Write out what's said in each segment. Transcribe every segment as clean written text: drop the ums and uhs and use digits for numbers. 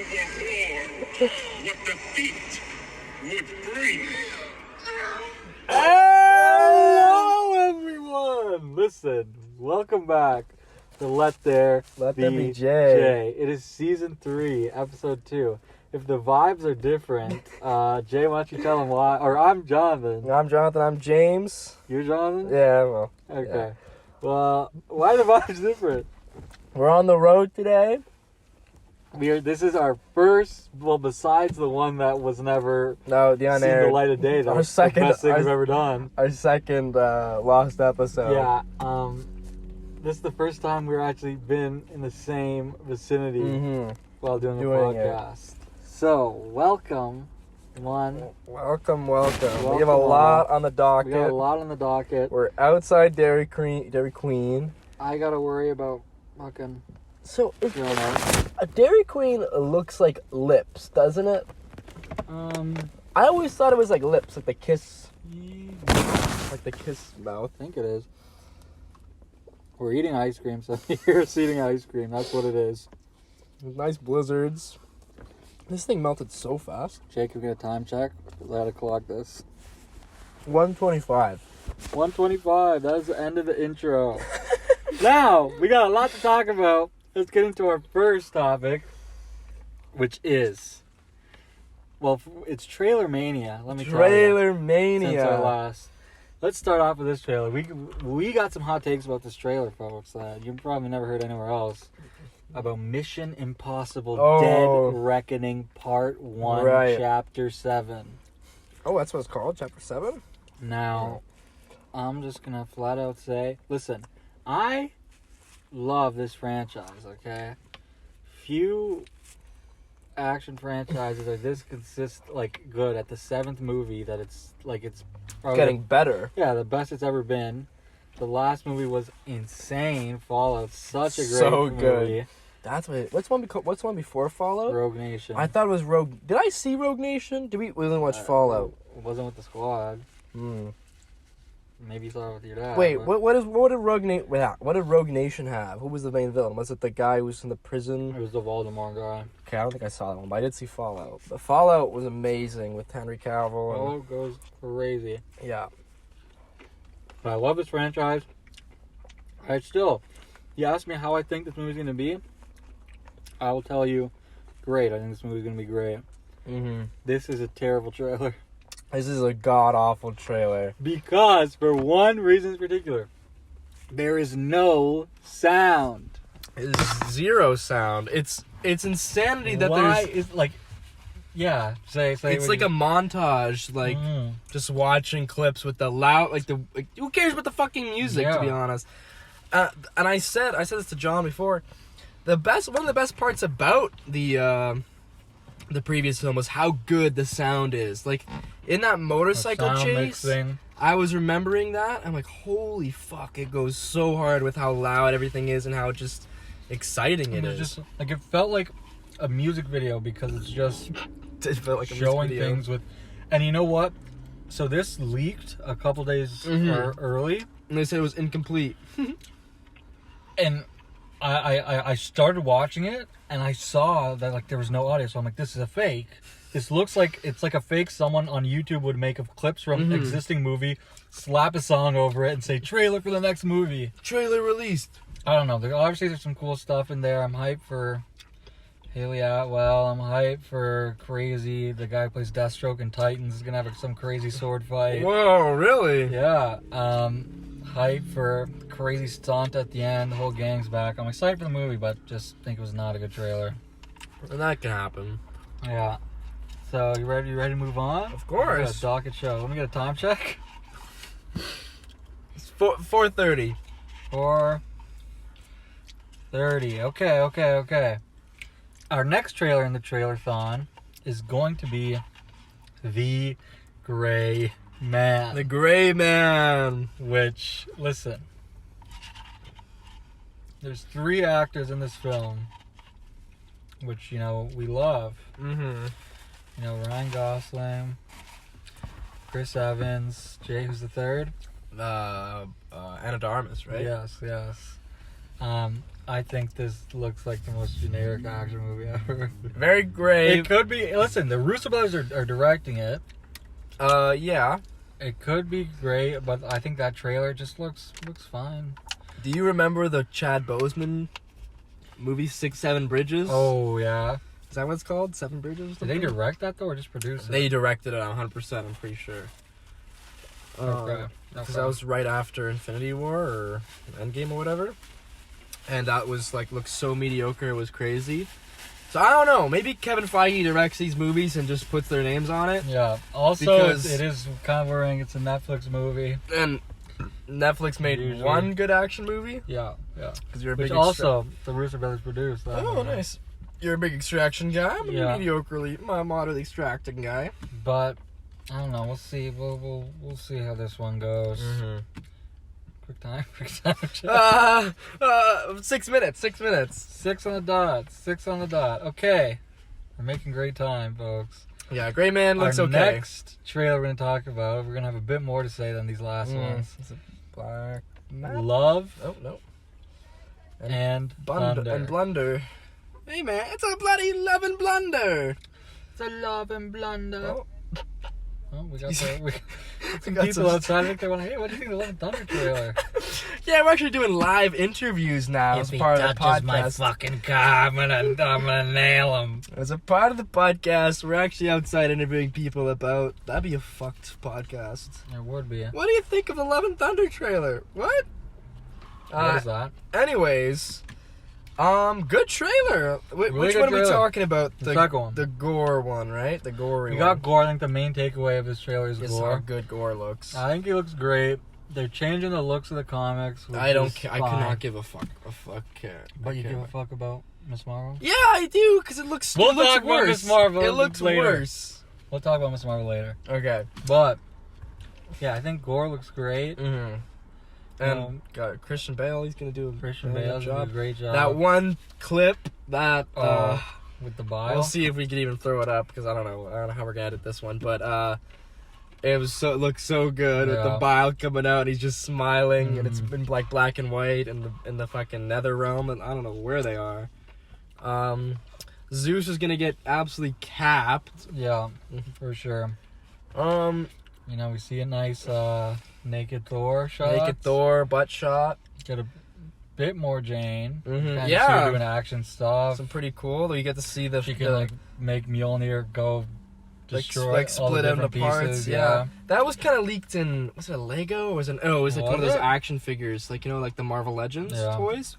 what defeat would bring. Hello, everyone! Listen, welcome back to Let There Be Jay. It is season 3, episode 2. If the vibes are different, Jay, why don't you tell them why? Or I'm Jonathan. I'm Jonathan. I'm James. You're Jonathan? Yeah, well. Okay. Yeah. Well, why are the vibes different? We're on the road today. This is our first, well, besides the one that was never No, the seen unaired. the light of day. That Our was second- the best thing our- we've ever done. Our second lost episode. Yeah. This is the first time we've actually been in the same vicinity while doing a podcast. So, welcome, one. Welcome. We have a Welcome lot on the docket. We got a lot on the docket. We're outside Dairy Queen. I gotta worry about fucking. So, You don't know. a Dairy Queen looks like lips, doesn't it? I always thought it was like lips, like the kiss mouth. I think it is. We're eating ice cream, so here's eating ice cream. That's what it is. Nice blizzards. This thing melted so fast. Jake, we get a time check. I gotta clock this. 125. 125. That is the end of the intro. Now, we got a lot to talk about. Let's get into our first topic, which is, well, it's Trailer Mania. Let me tell you. Trailer Mania. Since our last. Let's start off with this trailer. We got some hot takes about this trailer, folks, that you probably never heard anywhere else. About Mission Impossible Dead Reckoning Part 1, Right. Chapter 7. Oh, that's what it's called? Chapter 7? Now, I'm just going to flat out say, listen, I love this franchise, okay? Few action franchises are this good at the 7th movie that it's probably Getting better. Yeah, the best it's ever been. The last movie was insane. Fallout, such a great So good. movie. That's what. What's the one before Fallout? Rogue Nation. I thought it was Rogue. Did I see Rogue Nation? Did we didn't watch Fallout? It wasn't with the squad. Hmm. Maybe you saw it with your dad. Wait, but what did Rogue Nation have? Who was the main villain? Was it the guy who was in the prison? It was the Voldemort guy. Okay, I don't think I saw that one, but I did see Fallout. But Fallout was amazing with Henry Cavill. Oh, it goes crazy. Yeah. But I love this franchise. You asked me how I think this movie's going to be. I will tell you, great. I think this movie's going to be great. Mm-hmm. This is a terrible trailer. This is a god-awful trailer. Because, for one reason in particular, there is no sound. It's zero sound. It's insanity that Why there's... is, yeah, say It's like a montage, just watching clips with the loud, who cares about the fucking music, to be honest? And I said this to John before, one of the best parts about the previous film was how good the sound is. Like, in that motorcycle chase, mixing. I was remembering that, I'm like, holy fuck, it goes so hard with how loud everything is and how just exciting it is. Just, it felt like a music video because it's just... It felt like a showing music video. things with, and you know what? So this leaked a couple days early, And they said it was incomplete. and I started watching it, and I saw that there was no audio. So I'm like, this is a fake. This looks like it's like a fake someone on YouTube would make of clips from existing movie, slap a song over it, and say trailer for the next movie. Trailer released. I don't know. Obviously, there's some cool stuff in there. I'm hyped for Haley Atwell. I'm hyped for Crazy. The guy who plays Deathstroke in Titans is gonna have some crazy sword fight. Whoa, really? Yeah. Hyped for crazy stunt at the end. The whole gang's back. I'm excited for the movie, but just think it was not a good trailer. And that can happen. Yeah. So you ready? You ready to move on? Of course. We got a docket show. Let me get a time check. It's 4:30. 4:30. Okay. Our next trailer in the Trailer-thon is going to be The Gray Man. The Gray Man. Which, listen, there's 3 actors in this film, which, we love. Mm-hmm. Ryan Gosling, Chris Evans, Jay, who's the third? Anna Darmus, right? Yes. I think this looks like the most generic action movie ever. Very great. It could be. Listen, the Russo brothers are directing it. Yeah. It could be great, but I think that trailer just looks fine. Do you remember the Chad Boseman movie 6-7 Bridges? Oh yeah. Is that what it's called? 7 Bridges? Did they direct that though, or just produce it? They directed it 100%. I'm pretty sure. Okay. Because that was right after Infinity War or Endgame or whatever, and that was like looked so mediocre it was crazy. So I don't know. Maybe Kevin Feige directs these movies and just puts their names on it. Yeah. Also, because it is kind of worrying. It's a Netflix movie. And Netflix made Usually. one good action movie. Yeah. Because you're a Which big also the Russo brothers produced. That Oh, movie. nice. You're a big extraction guy. I'm a Yeah. moderately extracting guy. But I don't know. We'll see. We'll see how this one goes. Mm-hmm. Quick time. 6 minutes. 6 minutes. 6 on the dot. 6 on the dot. Okay. We're making great time, folks. Yeah, Gray Man looks Our okay. next trailer we're going to talk about, we're going to have a bit more to say than these last ones. Is it Black Matt? Love Oh, no. and Thunder. And Blunder. Hey, man, it's a bloody love and blunder. It's a love and blunder. Oh. We got some got people some- outside. I think they want to, hey, what do you think of the Love and Thunder trailer? Yeah, we're actually doing live interviews now as part of the podcast. fucking car, I'm gonna nail him. As a part of the podcast, we're actually outside interviewing people about... That'd be a fucked podcast. It would be. What do you think of the Love and Thunder trailer? What? What is that? Anyways, good trailer. Which Really good one are we trailer. talking about? The second one. The gore one, right? The gory We one. got Gore. I think the main takeaway of this trailer is Is Gore. how good gore looks. I think he looks great. They're changing the looks of the comics. Which I don't is care. I fine. could not give a fuck. But you give a fuck about Miss Marvel? Yeah, I do, because it looks, We'll it looks talk about worse. Miss Marvel It looks later. worse. We'll talk about Miss Marvel later. Okay. But, yeah, I think Gore looks great. Mm-hmm. And got Christian Bale, he's going to do a Christian really good Bale's doing a great job. That one clip that... with the bile. we'll see if we can even throw it up, because I don't know how we're going to edit this one, but... It looked so good with the Yeah. bile coming out. And he's just smiling, and it's been like black and white in the fucking nether realm, and I don't know where they are. Zeus is gonna get absolutely capped. Yeah, for sure. You know, we see a nice naked Thor shot. Naked Thor butt shot. Get a bit more Jane. Kinda see Yeah, her doing action stuff. some pretty cool. You get to see the She can like make Mjolnir go destroy all split the them different into parts. pieces. Yeah, that was kind of leaked in. Was it a Lego or was it? Oh, it was like one of Was those it? action figures, like like the Marvel Legends Yeah. toys.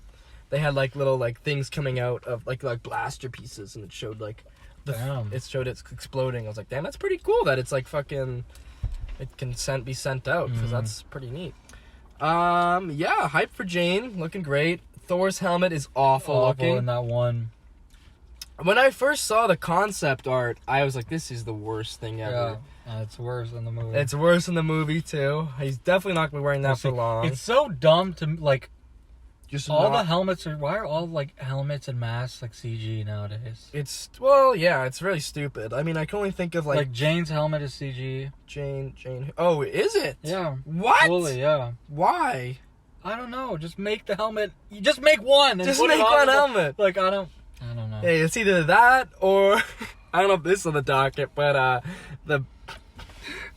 They had like little like things coming out of like blaster pieces, and it showed like Damn. it showed it's exploding. I was like, damn, that's pretty cool that it's like fucking. It can be sent out because that's pretty neat. Yeah, hype for Jane, looking great. Thor's helmet is awful looking. in that one. When I first saw the concept art, I was like, this is the worst thing ever. Yeah, it's worse than the movie. It's worse in the movie, too. He's definitely not going to be wearing that for long. It's so dumb to, like, just all the helmets are... Why are all, like, helmets and masks, like, CG nowadays? It's... Well, yeah, it's really stupid. I mean, I can only think of, Like, Jane's helmet is CG. Jane... Oh, is it? Yeah. What? Fully, yeah. Why? I don't know. Just make the helmet... You just make one! And Just put make it on one the- helmet. Like, I don't know. Hey, it's either that or... I don't know if this is on the docket, but, the...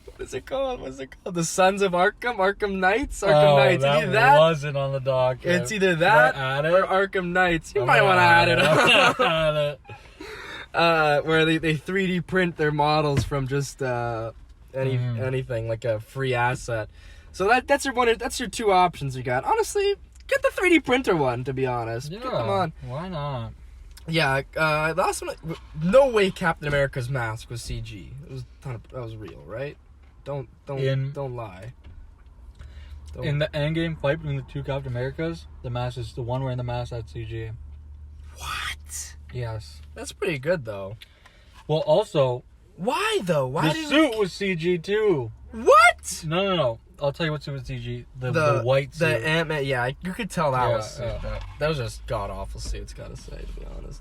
What is it called? The Sons of Arkham? Arkham Knights? Arkham Knights. That Either that... wasn't on the dock. It's either that add it? or Arkham Knights. You might want to add it. Add it. Where they 3D print their models from just anything, like a free asset. So that's your two options you got. Honestly, get the 3D printer one, to be honest. Yeah, Come on. why not? Yeah, last one, no way Captain America's mask was CG. That was real, right? Don't lie. In the endgame fight between the two Captain Americas, the mask is the one wearing the mask that's CG. What? Yes. That's pretty good, though. Well, also, Why, though? Why the suit was CG too. What? No. I'll tell you what suit was CG. The white suit. The Ant-Man, yeah, you could tell that Yeah, was yeah. that was just god-awful suits, gotta say, to be honest.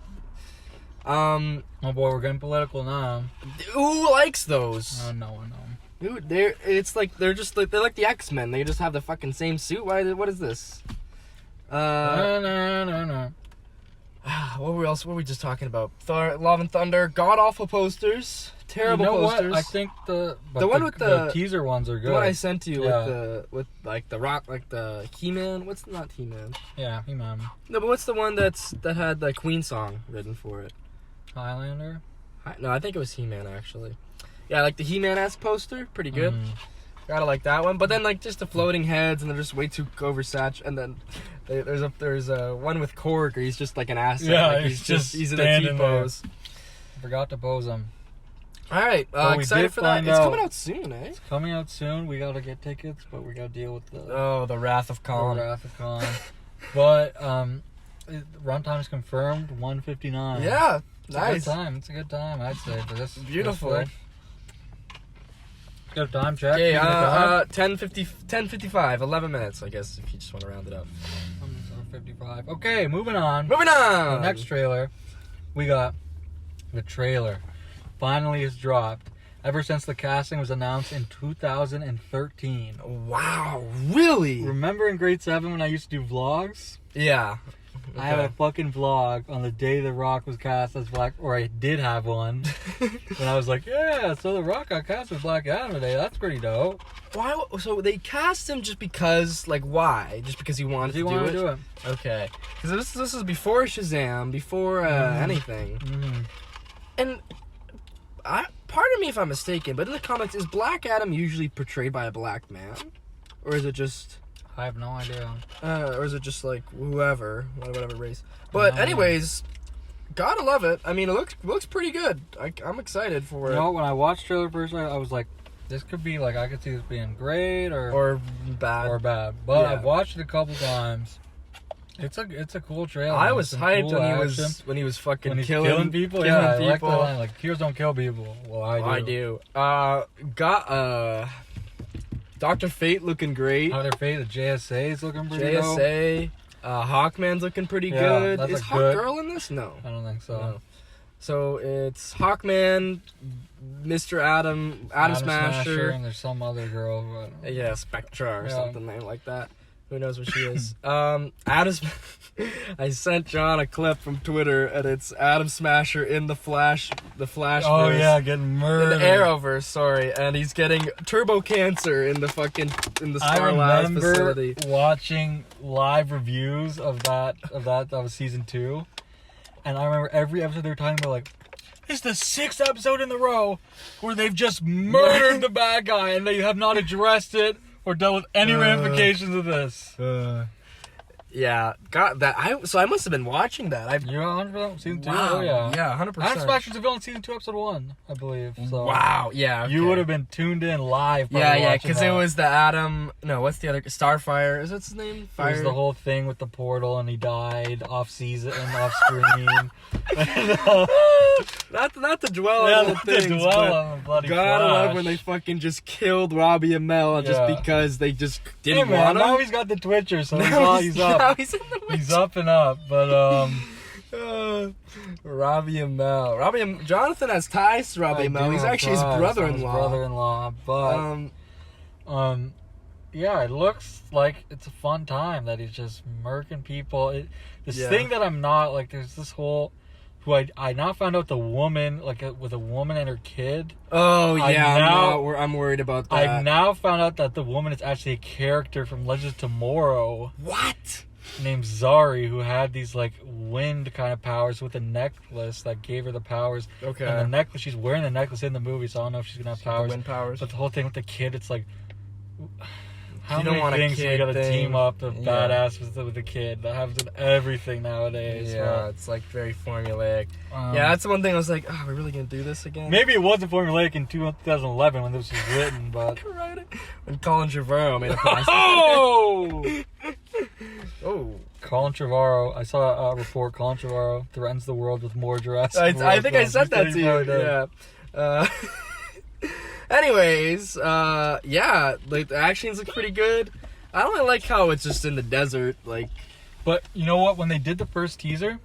Oh boy, we're getting political now. Who likes those? Oh, no. Dude, they're like the X-Men. They just have the fucking same suit. What is this? No. What were we just talking about? Love and Thunder, god awful posters, terrible posters. What? I think the one with the teaser ones are good. The one I sent to you with the rock, like the He-Man. What's not He-Man? Yeah, He-Man. No, but what's the one that had the Queen song written for it? Highlander. No, I think it was He-Man actually. Yeah, like the He-Man-esque poster, pretty good. Gotta like that one. But then like just the floating heads, and they're just way too oversaturated. And then there's a one with Korg, where he's just like an asset. Yeah, like he's in a T-pose. Forgot to pose him. All right, excited for that. It's coming out soon, eh? It's coming out soon. We gotta get tickets, but we gotta deal with the Wrath of Khan. But runtime's confirmed 1:59. Yeah, it's nice. A good time. It's a good time, I'd say, for this. Beautiful. Good time check. Okay, 10:55, 11 minutes, I guess, if you just want to round it up. 55. Okay, moving on. The next trailer, we got the trailer. Finally is dropped. Ever since the casting was announced in 2013. Wow, really? Remember in grade 7 when I used to do vlogs? Yeah. Okay. I had a fucking vlog on the day The Rock was cast as Black, or I did have one. And I was like, yeah, so The Rock got cast as Black Adam today. That's pretty dope. Why? So they cast him just because, like, why? Just because he wanted to do it? Okay. Because this is before Shazam, before anything. Mm-hmm. And pardon me if I'm mistaken, but in the comics, is Black Adam usually portrayed by a black man? Or is it just... I have no idea. Or is it just like whatever race? But anyways, gotta love it. I mean, it looks pretty good. I'm excited for it. You know, when I watched trailer first, I was like, this could be like, I could see this being great or bad. But yeah. I've watched it a couple times. It's a cool trailer. I was hyped cool when he was fucking killing people. Killing I people. like that line, like, heroes don't kill people. Well, I do. Dr. Fate looking great. Dr. Fate, the JSA is looking pretty dope. JSA. Hawkman's looking pretty good. Is Hawkgirl in this? No. I don't think so. No. So it's Hawkman, Mr. Adam Smasher. And there's some other girl. Yeah, Spectra or something like that. Who knows what she is? I sent John a clip from Twitter, and it's Adam Smasher in the Flash. Oh yeah, getting murdered. In the Arrowverse, sorry, and he's getting turbo cancer in the Star Labs facility. I remember watching live reviews of season 2, and I remember every episode they were talking about like, it's the 6th episode in a row where they've just murdered the bad guy, and they have not addressed it or dealt with any ramifications of this. Yeah, got that. So I must have been watching that. You're 100% season 2. Wow. Oh yeah, 100%. Adam Smasher's a villain in season 2, episode 1, I believe. So wow, yeah. Okay. You would have been tuned in live. Yeah, because it was the Adam. No, what's the other? Starfire. Is that his name? Fire. It was the whole thing with the portal, and he died off season and off screen. Not to dwell on the things, on the bloody God, I love Flash. when they fucking just killed Robbie Amell just because they just didn't want him. Now he's got the Twitcher, so he's up. Now he's in the He's up and up, but Robbie Amell. Jonathan has ties to Robbie Amell. He's actually his brother-in-law. But yeah, it looks like it's a fun time that he's just murking people. Thing that I'm not like, there's this whole. Who I now found out the woman, like with a woman and her kid. Oh yeah, I'm worried about that. I now found out that the woman is actually a character from Legends of Tomorrow. What? Named Zari, who had these like wind kind of powers with a necklace that gave her the powers. Okay. And the necklace, she's wearing the necklace in the movie, so I don't know if she's gonna have powers. Wind powers. But the whole thing with the kid, it's like, how you don't many want things do you gotta team up the badass with the kid? That happens in everything nowadays. Yeah, it's like very formulaic. Yeah, that's the one thing I was like, oh, we're really gonna do this again? Maybe it wasn't formulaic in 2011 when this was written, but when Colin Trevorrow made a plastic. Oh, Colin Trevorrow. I saw a report. Colin Trevorrow threatens the world with more Jurassic World. I think I said that to you. Yeah. Anyways, yeah, like the actions look pretty good. I don't really like how it's just in the desert, like. But you know what? When they did the first teaser,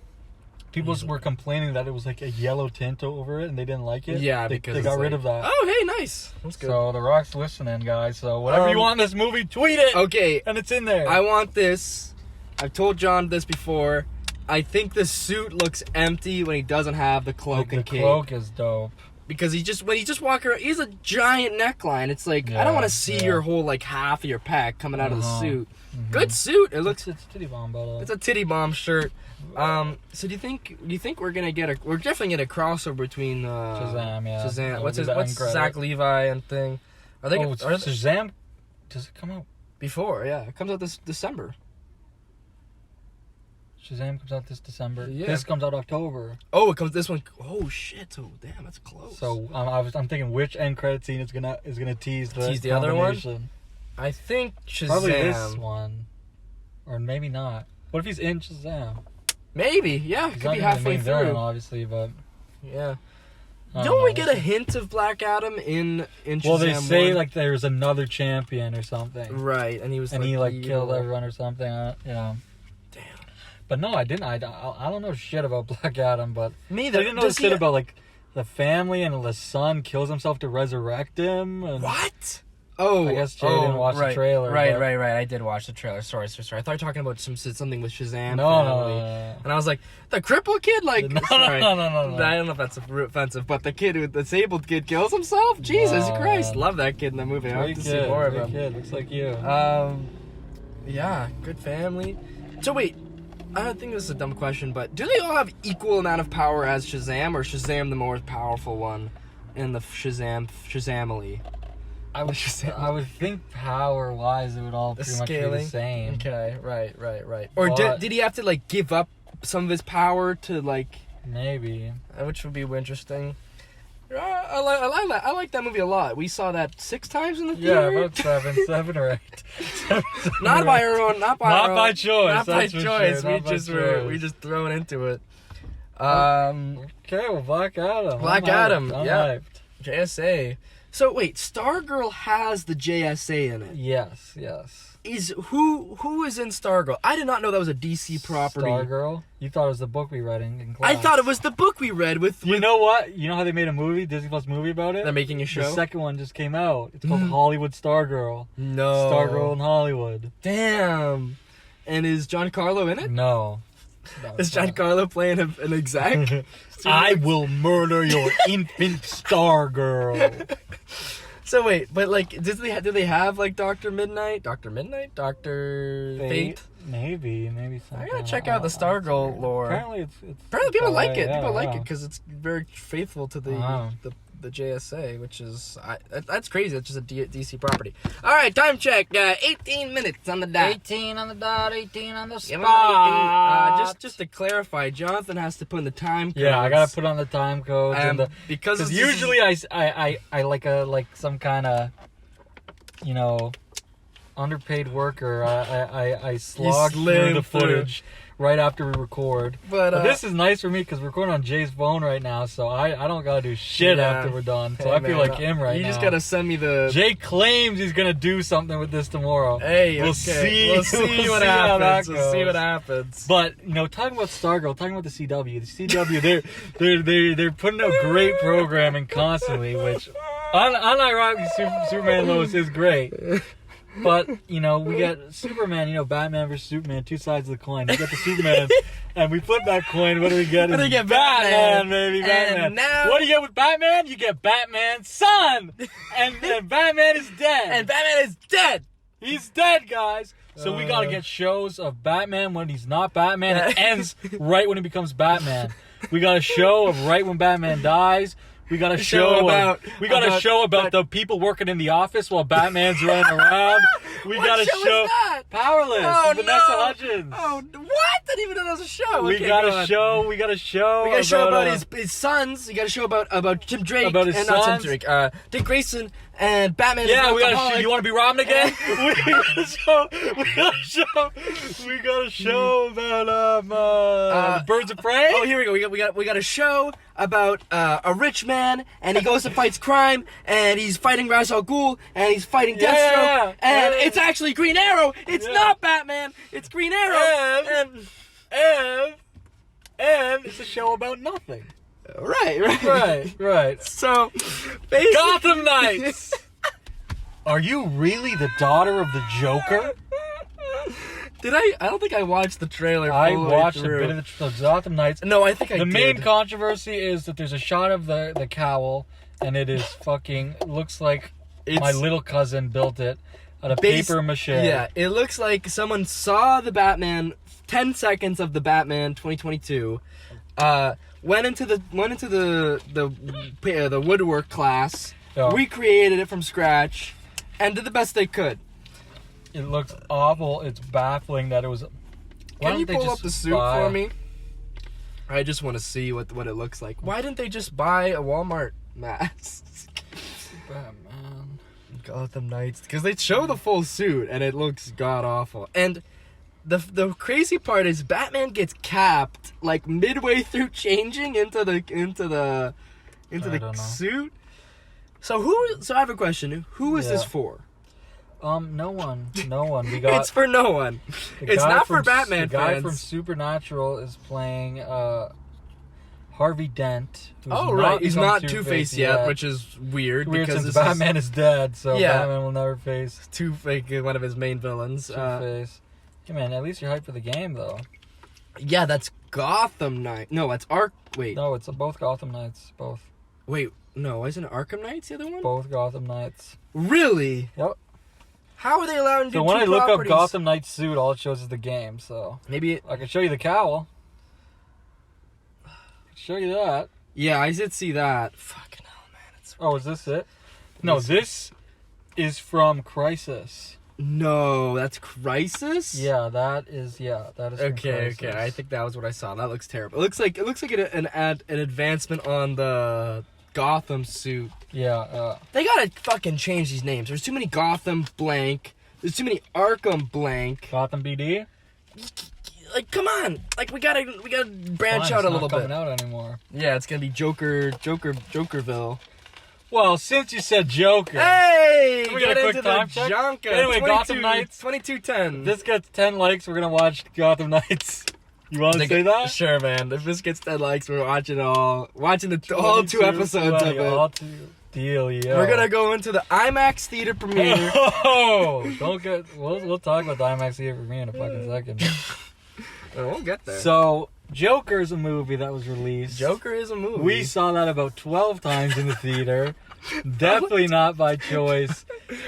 people were complaining that it was like a yellow tint over it, and they didn't like it. Yeah, because they got rid of that. Oh, hey, nice. That's good. So The Rock's listening, guys. So whatever you want in this movie, tweet it. Okay, and it's in there. I want this. I've told John this before. I think the suit looks empty when he doesn't have the cloak and cape. The cloak is dope. Because when he just walk around, he has a giant neckline. It's like, I don't want to see your whole, like, half of your pack coming out of the suit. Mm-hmm. Good suit. It looks... It's a titty bomb, by the way. It's a titty bomb shirt. So do you think we're gonna get we're definitely gonna get a crossover between Shazam, yeah. Shazam. What's Zach Levi and thing? Shazam? Does it come out? Before, yeah. It comes out this December. Shazam comes out this December. Yeah. This comes out October. Oh, it comes this one. Oh shit! So damn, that's close. So I'm thinking which end credit scene is gonna tease the other one. I think Shazam. Probably this one, or maybe not. What if he's in Shazam? Maybe, yeah. It could be halfway through. Villain, obviously, but yeah. Don't we get a hint of Black Adam in Shazam? Well, they say 1? like there's another champion or something, right? And he was he killed everyone or something. Damn. But no, I didn't. I don't know shit about Black Adam, but me I didn't know shit about like the family and the son kills himself to resurrect him. And what? Oh, I guess Jay didn't watch the trailer. Right. I did watch the trailer. Sorry. I thought you were talking about something with Shazam. No. And I was like, the crippled kid, like, no. I don't know if that's offensive, but the disabled kid kills himself. Jesus Christ, love that kid in the movie. I have to see more of him. Kid, looks like you. Yeah, good family. So wait, I don't think this is a dumb question, but do they all have equal amount of power as Shazam, or Shazam the more powerful one in the Shazamily? I would think power-wise it would all pretty much be the same. Okay, right. Or did he have to like give up some of his power to like? Maybe. Which would be interesting. I like that movie a lot. We saw that 6 times in the theater. Yeah, about 7 or 8. Not by our own. Not by choice. Not by choice. Sure. We just thrown into it. Okay, well, Black Adam. Black Adam. I'm yeah. hyped. JSA. So wait, Stargirl has the JSA in it. Yes. Who is in Stargirl? I did not know that was a DC property. Stargirl? You thought it was the book we read in class. I thought it was the book we read with... You know what? You know how they made a movie, Disney Plus movie about it? They're making a show? The second one just came out. It's called Hollywood Stargirl. No. Stargirl in Hollywood. Damn. And is Giancarlo in it? No. Is Giancarlo playing an exec? I will murder your infant Stargirl. So wait, but like, do they have like Dr. Fate? Maybe something. I gotta check out the Stargirl lore. Apparently people like it. Yeah, People like it because it's very faithful to the JSA, which is that's crazy. It's just a DC property. All right, time check. 18 minutes on the dot. 18 on the dot. 18 on the spot. Just to clarify, Jonathan has to put in the time codes. Yeah, I gotta put on the time codes because usually I like some kind of underpaid worker. I slog through the footage right after we record. But this is nice for me because we're recording on Jay's phone right now, so I don't gotta do shit after we're done. So I feel like him right now. You just gotta send me the... Jay claims he's gonna do something with this tomorrow. Hey, we'll see what happens. We'll see what happens. But talking about Stargirl, talking about the CW, they're putting out great programming constantly, which unironically Superman Lois is great. But, we got Superman, Batman versus Superman, 2 sides of the coin. We got the Superman, and we flip that coin. What do we get? What do we get? Batman, baby, Batman. And now... What do you get with Batman? You get Batman's son! And Batman is dead. And Batman is dead! He's dead, guys. So we gotta get shows of Batman when he's not Batman. It ends right when he becomes Batman. We got a show of right when Batman dies. We got a show about the people working in the office while Batman's running around. We got a show Powerless. Oh, Vanessa Hudgens. Oh, what? I didn't even know that was a show. We got a show. We got a show about his sons. You got a show about Tim Drake. About his sons. Not Tim Drake. Dick Grayson and Batman. Yeah, we got a show. You want to be Robin again? We got a show about Birds of Prey. Oh, here we go. We got a show about a rich man, and he goes and fights crime, and he's fighting Ra's al Ghul, and he's fighting Deathstroke, and it's actually Green Arrow. It's not Batman. It's Green Arrow. And it's a show about nothing. Right. So, basically... Gotham Knights! Are you really the daughter of the Joker? Did I? I don't think I watched the trailer. I full way watched a through. bit of the Gotham Knights. No, I think I The did. main controversy is that there's a shot of the cowl, and it is fucking looks like my little cousin built it out of paper mache. Yeah, it looks like someone saw the Batman, 10 seconds of the Batman 2022, went into the woodwork class, recreated it from scratch, and did the best they could. It looks awful. It's baffling that it was. Can you pull up the suit for me? I just want to see what it looks like. Why didn't they just buy a Walmart mask? Batman. Gotham Knights, because they show the full suit and it looks god awful. And the crazy part is Batman gets capped like midway through changing into the suit. So I have a question. Who is this for? No one. We got. It's for no one. It's not for Batman fans. The guy fans. from Supernatural is playing Harvey Dent. He's not Two-Face yet, which is weird because since Batman is dead, so Batman will never face Two-Face, one of his main villains. Two-Face. Hey man, at least you're hyped for the game though. Yeah, that's Gotham Knight. No, that's Wait. No, it's both Gotham Knights. Both. Wait, no, isn't it Arkham Knights the other one? Both Gotham Knights. Really? Yep. How are they allowed to do So when two I look properties? up Gotham Knight's suit, all it shows is the game. So maybe I can show you the cowl. I can show you that. Yeah, I did see that. Fucking hell, man! Is this it? No, this is from Crisis. No, that's Crisis. Yeah, that is. That is. From Crisis. Okay. I think that was what I saw. That looks terrible. It looks like an advancement on the Gotham suit. Yeah. They gotta fucking change these names. There's too many Gotham blank. There's too many Arkham blank. Gotham BD. Like, come on! Like, we gotta branch out a little bit. It's not coming out anymore. Yeah, it's gonna be Jokerville. Well, since you said Joker, hey, we got a quick time check. Anyway, Gotham Knights 2210. This gets 10 likes. We're gonna watch Gotham Knights. You want to say that? Sure, man. If this gets 10 likes, we're watching all 2 episodes of it. All deal, yeah. We're gonna go into the IMAX theater premiere. Oh, don't get. We'll talk about the IMAX theater premiere in a fucking second. We'll get there. So, Joker is a movie that was released. Joker is a movie. We saw that about 12 times in the theater. Definitely not by choice.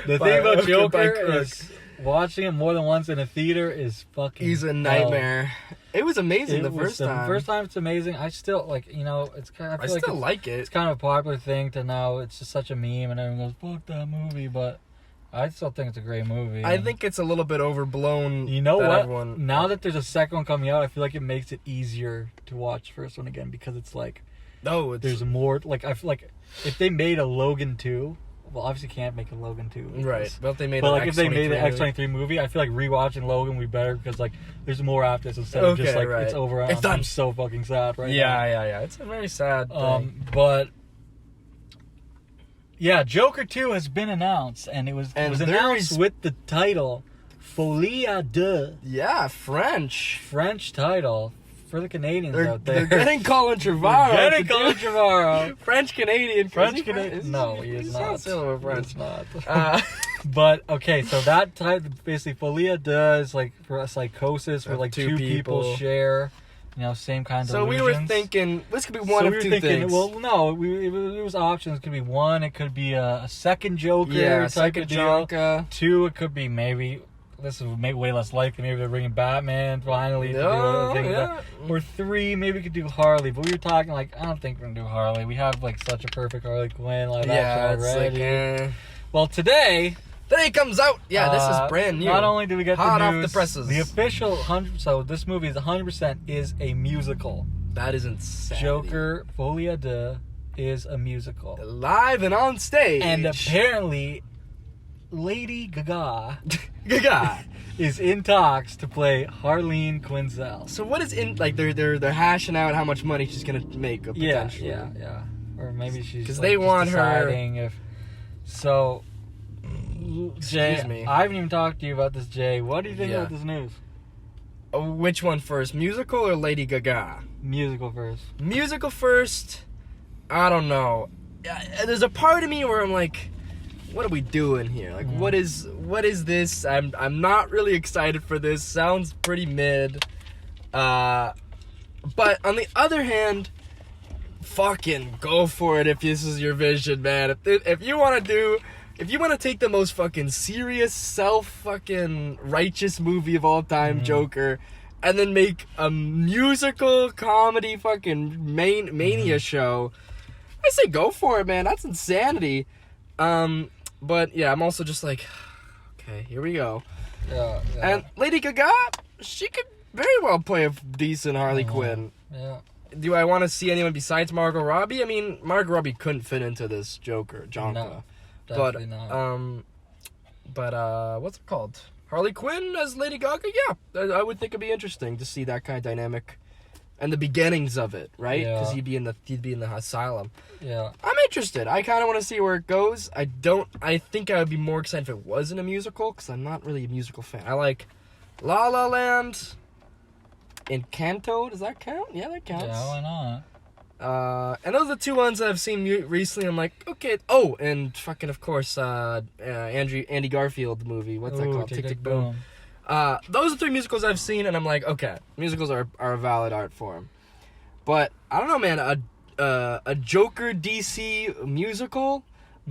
The thing about Joker is watching it more than once in a theater is fucking He's a nightmare. Hell. It was amazing the first time. The first time it's amazing. I still, it's kind of... I still like it. It's kind of a popular thing to now. It's just such a meme and everyone goes, fuck that movie, but... I still think it's a great movie. I think it's a little bit overblown. You know what? Now that there's a second one coming out, I feel like it makes it easier to watch the first one again because it's like... there's more... Like, I feel like if they made a Logan 2... Well, obviously can't make a Logan 2. Right. But if they made the X-23 movie, I feel like rewatching Logan would be better because, like, there's more after this instead of just, like, it's over. It's done. I'm so fucking sad right now. Yeah. It's a very sad thing. But... Yeah, Joker 2 has been announced, and it was announced with the title Folie à Deux. Yeah, French title for the Canadians out there. They're getting Colin Trevorrow. French Canadian. No, he is not. French. He's not. But okay, so that title basically Folie à Deux is like for a psychosis where like two people share. Same kind of So delusions. we were thinking, this could be one of two things. Well, no, it was options. It could be one, it could be a second Joker. Yeah, type of deal. Joker. Two, it could be maybe, this is way less likely, maybe they're bringing Batman finally to do a thing. Or three, maybe we could do Harley. But we were talking, I don't think we're going to do Harley. We have, such a perfect Harley Quinn action already. Well, today it comes out. Yeah, this is brand new. Not only do we get hot the news, off the presses. The official 100. So this movie is 100% is a musical. That is insane. Joker Folie à Deux is a musical, live and on stage. And apparently, Lady Gaga is in talks to play Harleen Quinzel. So what is in they're hashing out how much money she's gonna make potentially. Yeah. Or maybe she's because they want deciding her. If so. Jay, Excuse me. I haven't even talked to you about this, Jay. What do you think about this news? Which one first, musical or Lady Gaga? Musical first. Musical first. I don't know. There's a part of me where I'm like, what are we doing here? Like, what is what is this? I'm not really excited for this. Sounds pretty mid. But on the other hand, fucking go for it if this is your vision, man. If you want to take the most fucking serious, fucking righteous movie of all time, Joker, and then make a musical comedy fucking mania show, I say go for it, man. That's insanity. But yeah, I'm also just like, okay, here we go. Yeah. And Lady Gaga, she could very well play a decent Harley Quinn. Yeah. Do I want to see anyone besides Margot Robbie? I mean, Margot Robbie couldn't fit into this Joker, Jonka. No, definitely not. But what's it called? Harley Quinn as Lady Gaga? Yeah, I would think it'd be interesting to see that kind of dynamic and the beginnings of it, right? Because Yeah. he'd be in the asylum. Yeah. I'm interested. I kind of want to see where it goes. I think I would be more excited if it wasn't a musical, because I'm not really a musical fan. I like La La Land, Encanto. Does that count? Yeah, that counts. Yeah, why not? And those are the two ones that I've seen recently. I'm like, okay. Oh, and fucking, of course, Andy Garfield movie. What's that called? Tick, Tick, Boom. Those are three musicals I've seen, and I'm like, okay, musicals are a valid art form. But I don't know, man. A Joker DC musical.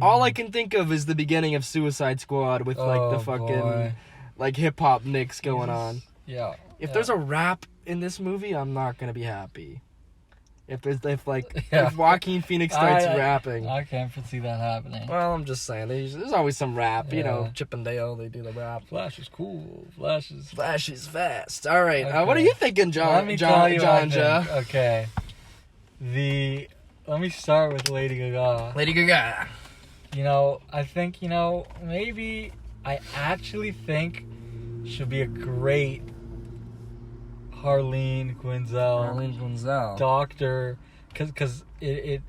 All I can think of is the beginning of Suicide Squad with like the fucking like hip hop mix going on. Yeah. If there's a rap in this movie, I'm not gonna be happy. If Yeah. Joaquin Phoenix starts rapping. I can't foresee that happening. Well, I'm just saying, there's always some rap. You know, Yeah. Chip and Dale, they do the rap. Flash is cool. Flash is fast. All right, Okay. what are you thinking, Let me tell you what I John? think. Okay. Let me start with Lady Gaga. Lady Gaga. I think, maybe I actually think she'll be a great Harleen Quinzel doctor, because I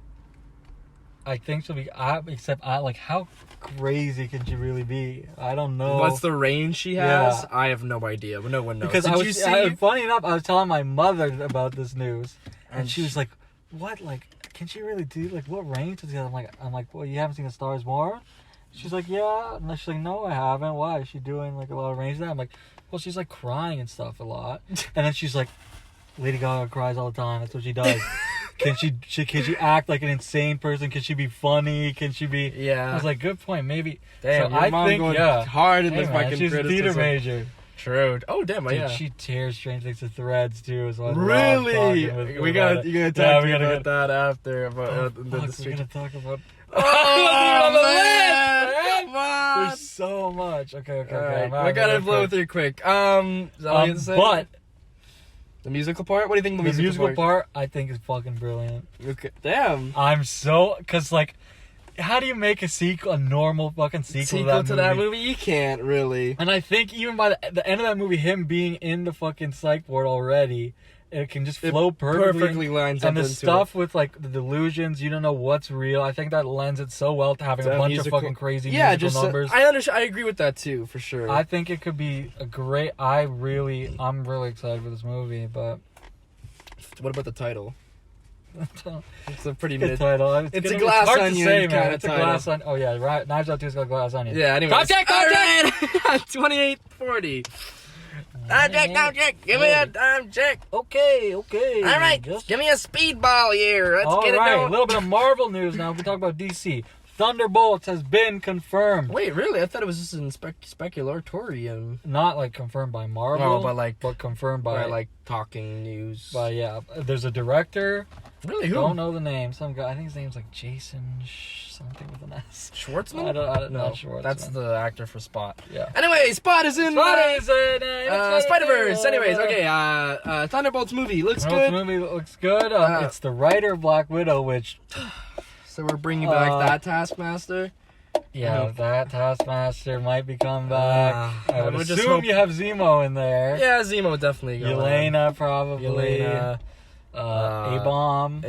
think she'll be, except how crazy can she really be? I don't know. What's the range she has? Yeah. I have no idea. No one knows. Because Did you see? funny enough, I was telling my mother about this news, and she was like, "What? Like, can she really do? Like, what range is it?" I'm like, well, you haven't seen A Star Is Born? She's like, yeah. And she's like, no, I haven't. Why? Is she doing like a lot of range there? I'm like, well, she's like crying and stuff a lot. And then she's like, Lady Gaga cries all the time. That's what she does. Can she act like an insane person? Can she be funny? Can she be? Yeah. I was like, good point. Maybe. Damn, so your I mom think going yeah. hard in Hey, this man, fucking she's criticism. a theater major. True. Oh damn, Dude, yeah. she tears Strange Things to threads too. So Really? You gotta talk about that after. About we're gonna talk about. Oh man! Come on. There's so much. Okay. Alright, I gotta blow through quick. Is that all you have to say? But the musical part. What do you think the musical part I think is fucking brilliant. Okay. Damn. I'm so because how do you make a normal fucking sequel to that movie? You can't really. And I think even by the end of that movie, him being in the fucking psych ward already, it can just flow perfectly. Perfectly lines up and the into stuff with like the delusions, you don't know what's real. I think that lends it so well to having a bunch of fucking crazy musical numbers. I understand. I agree with that too, for sure. I think it could be a great. I'm really excited for this movie, but what about the title? It's a pretty good mid title. It's a glass hard onion to say, kind man. of It's a title. glass onion. Oh yeah, right. Knives Out 2's got glass onion. Yeah. Anyway, Contact! 2840. Time check. Give me a time check. Okay. All right, give me a speedball here. Let's get it All right, going. a little bit of Marvel news now. We talk about DC. Thunderbolts has been confirmed. Wait, really? I thought it was just in speculatorium. Not like confirmed by Marvel, but confirmed by like talking news. But yeah, there's a director. Really? Who? Don't know the name. Some guy. I think his name's like Jason something with an S. Schwartzman? I don't know. Not Schwartzman. That's the actor for Spot. Yeah. Anyway, Spot is in Spider-Verse. Spider-Verse. Anyways, okay. Thunderbolts movie looks Thunderbolts good. movie looks good. It's the writer of Black Widow, which. So we're bringing back that Taskmaster. Yeah, that Taskmaster might be coming back. I would just assume hope you have Zemo in there. Yeah, Zemo definitely. Yelena probably. Yelena. A-Bomb.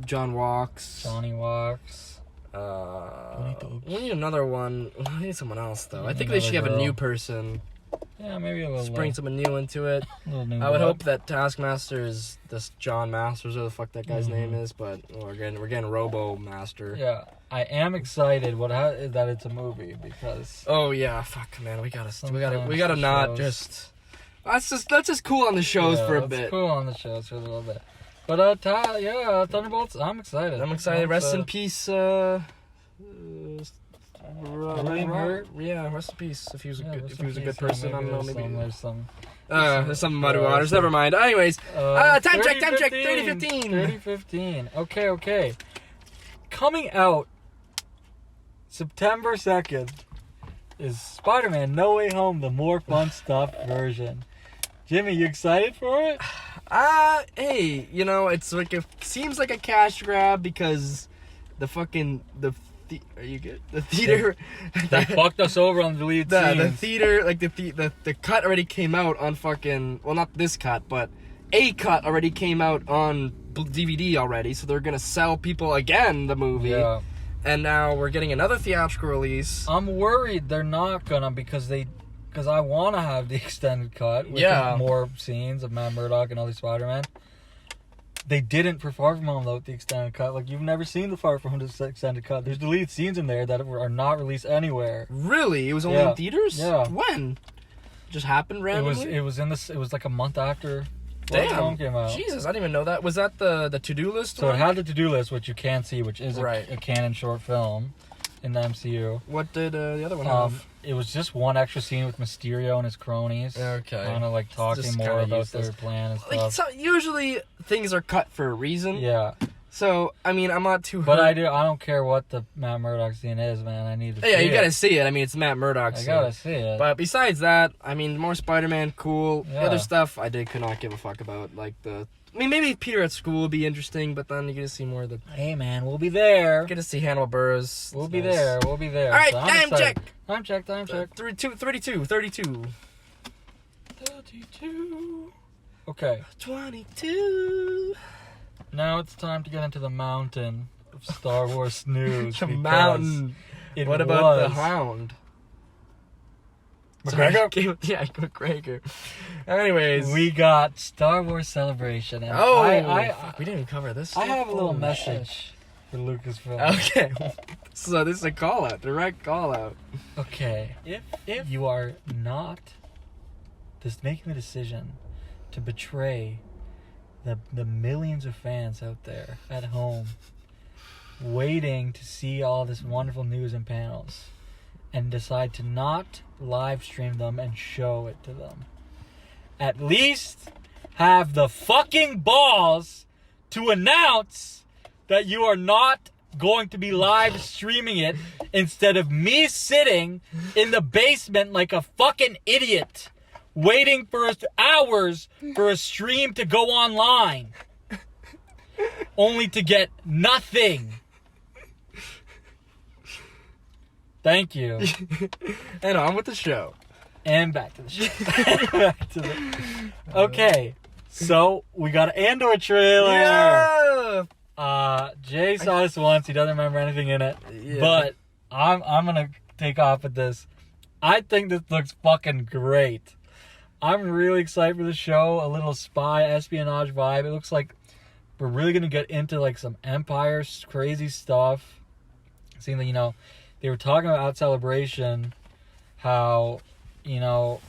John Walks. Johnny Walks. We need another one. We need someone else though. I think they should have a new person. Yeah, maybe a little. Just bring someone new into it. New I would hope that Taskmaster is this John Masters, or the fuck that guy's name is, but we're getting Robo Master. Yeah. I am excited that it's a movie because. Oh yeah, fuck man, we gotta Sometimes not shows- just. Let's just cool on the shows for a bit. Cool on the shows for a little bit. But Thunderbolts, I'm excited. I'm excited. Rest in peace. William Hurt. Yeah, rest in peace. If he was a good person, I don't know. Maybe there's some. There's some muddy waters. Never mind. Anyways, time check. 30:15. 30:15. Okay. Coming out September 2nd is Spider-Man No Way Home, the more fun stuff version. Jimmy, you excited for it? Hey, it's like seems like a cash grab because are you good? The theater They fucked us over on the deleted scenes. the theater, like the cut already came out on fucking, well, not this cut, but a cut already came out on DVD already, so they're gonna sell people again the movie. Yeah. And now we're getting another theatrical release. I'm worried they're not gonna because I want to have the extended cut with more scenes of Matt Murdock and other Spider-Man. They didn't for Far From Home though with the extended cut. Like, you've never seen the Far From Home extended cut. There's deleted scenes in there that are not released anywhere. Really? It was only in theaters? Yeah. When? Just happened randomly? It was like a month after Far From Home came out. Jesus, I didn't even know that. Was that the to-do list? So it had the to-do list, which you can see, which is Right. a canon short film in the MCU. What did the other one have? It was just one extra scene with Mysterio and his cronies. Okay. Kind of like talking just more kinda about useless. their plan and stuff. Like, so usually things are cut for a reason. Yeah. So, I mean, I'm not too But hurt. I don't care what the Matt Murdock scene is, man. I need to see Yeah, you it. gotta see it. I mean, it's Matt Murdock. I gotta see it. But besides that, I mean, more Spider-Man, cool. The Yeah. other stuff, could not give a fuck about. Like maybe Peter at school would be interesting, but then you get to see more of the. Hey, man, we'll be there. Get to see Hannibal Buress. We'll It's be nice. there. We'll be there. All right, So I'm time excited. check. Time check. 32. 32. Okay. 22. Now it's time to get into the mountain of Star Wars news. The because mountain. It What about the was- Hound? McGregor? Yeah, McGregor. Anyways, We got Star Wars Celebration. And fuck, we didn't cover this. I stuff? have a little Holy message for Lucasfilm. shit. Okay, so this is a call out, direct call out. Okay. If you are not just making the decision to betray the millions of fans out there at home waiting to see all this wonderful news and panels and decide to not live stream them and show it to them, at least have the fucking balls to announce that you are not going to be live streaming it instead of me sitting in the basement like a fucking idiot waiting for hours for a stream to go online only to get nothing. Thank you. And on with the show. And back to the show. Okay, so we got an Andor trailer. Yeah. Jay saw this once. He doesn't remember anything in it. Yeah. But I'm gonna take off with this. I think this looks fucking great. I'm really excited for the show. A little spy espionage vibe. It looks like we're really gonna get into like some Empire crazy stuff. Seeing that, they were talking about Celebration, how,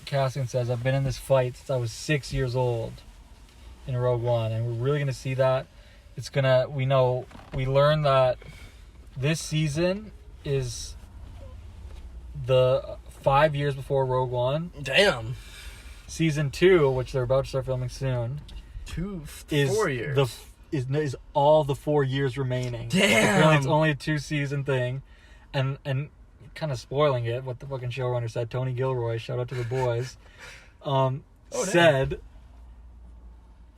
Cassian says, I've been in this fight since I was 6 years old in Rogue One, and we're really going to see that. We learned that this season is the 5 years before Rogue One. Damn. Season 2, which they're about to start filming soon, 4 years. Is all the 4 years remaining. Damn. Apparently it's only a 2-season thing. And kind of spoiling it, what the fucking showrunner said, Tony Gilroy, shout out to the boys, said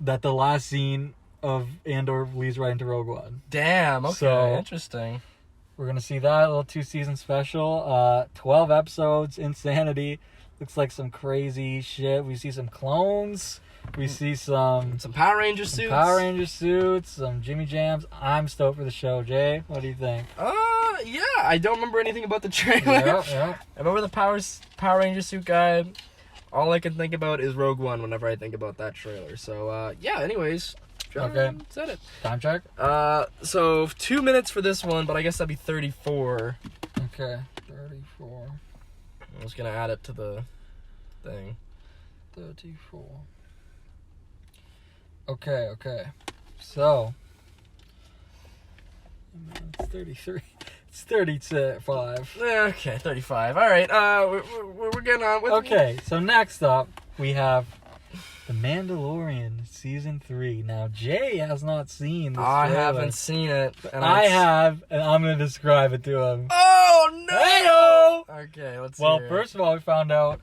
that the last scene of Andor leads right into Rogue One. Damn, okay, So, interesting. We're going to see that, a little 2-season special, 12 episodes, insanity, looks like some crazy shit. We see some clones, we see some Power Ranger suits. Some Jimmy Jams. I'm stoked for the show. Jay, what do you think? Yeah, I don't remember anything about the trailer. Yeah. I remember the Power Ranger suit guy. All I can think about is Rogue One whenever I think about that trailer. So, anyways, John Okay. said it. Time check? So 2 minutes for this one, but I guess that'd be 34. Okay. 34. I'm just gonna add it to the thing. 34. Okay. So. It's 33. It's 35. Okay, 35. All right. We're getting on with. Okay, so next up we have The Mandalorian Season 3. Now Jay has not seen this I trailer. haven't seen it. And I have, and I'm gonna describe it to him. Oh no! Hey-o! Okay, let's. Well, hear it. first of all, we found out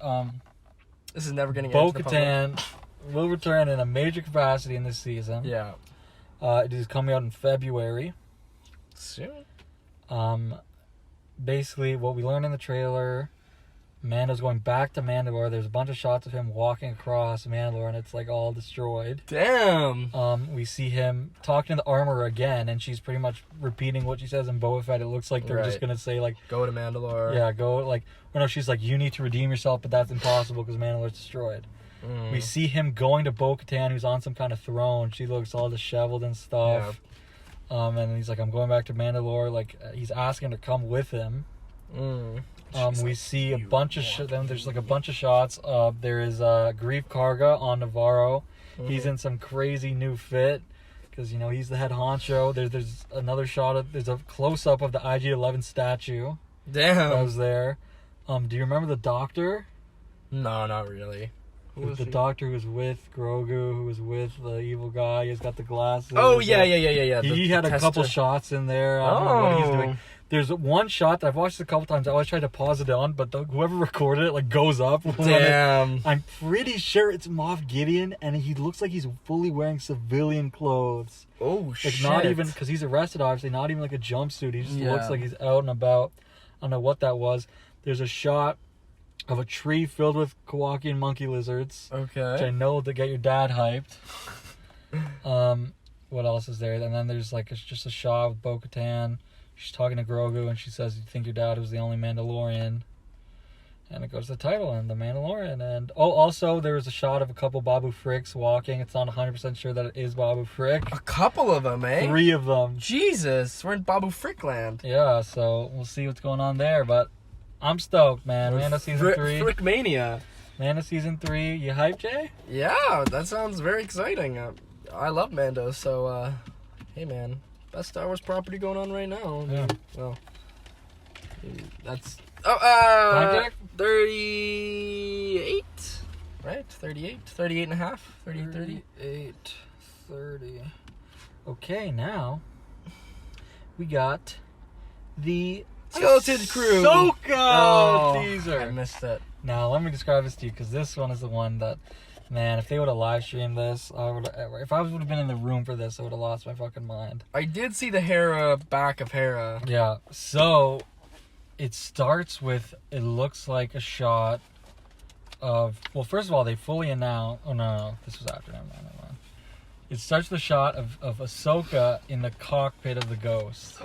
This is never gonna get into the public. Bo-Katan will return in a major capacity in this season. Yeah. It is coming out in February. Soon. Basically, what we learned in the trailer, Mando's going back to Mandalore. There's a bunch of shots of him walking across Mandalore, and it's like all destroyed. Damn. We see him talking to the armorer again, and she's pretty much repeating what she says in Boba Fett. It looks like they're just gonna say like, go to Mandalore. yeah, go like. Or no, she's like, you need to redeem yourself, but that's impossible because Mandalore's destroyed. We see him going to Bo-Katan, who's on some kind of throne. She looks all disheveled and stuff. Yeah. And he's like, I'm going back to Mandalore. Like, he's asking her to come with him. We see a bunch of then there's like a bunch of shots. There is Grief Karga on Navarro. He's in some crazy new fit because he's the head honcho. There's another shot of there's a close up of the IG-11 statue. Damn. That was there. Do you remember the Doctor? No, not really. The Doctor who was with Grogu, who was with the evil guy. He's got the glasses. Oh yeah. He had a couple shots in there. I don't know what he's doing. There's one shot that I've watched a couple times. I always try to pause it on, but whoever recorded it goes up. Damn. I'm pretty sure it's Moff Gideon, and he looks like he's fully wearing civilian clothes. Oh shit. Not even because he's arrested, obviously. Not even like a jumpsuit. He just looks like he's out and about. I don't know what that was. There's a shot of a tree filled with Kowakian monkey lizards. Okay. Which I know to get your dad hyped. What else is there? And then there's like just a shot of Bo-Katan. She's talking to Grogu and she says, "You think your dad was the only Mandalorian?" And it goes to the title and The Mandalorian. And also there was a shot of a couple Babu Fricks walking. It's not 100% sure that it is Babu Frick. A couple of them, eh? 3 of them. Jesus, we're in Babu Frick land. Yeah, so we'll see what's going on there. But I'm stoked, man. Mando Season 3. Frickmania. Mando Season 3. You hyped, Jay? Yeah, that sounds very exciting. I love Mando, so, hey, man. Best Star Wars property going on right now. Yeah. Well, that's... 38? Right? 38? 38 and a half? 30? 30. Okay, now we got the Skeleton Crew. Ahsoka teaser. I missed it. Now, let me describe this to you, because this one is the one that, man, if they would have live streamed this, if I would have been in the room for this, I would have lost my fucking mind. I did see the Hera back of Hera. Yeah, so it starts with, it looks like a shot of, well, first of all, they fully announced, no, this was after, never mind. It starts with a shot of Ahsoka in the cockpit of the Ghost.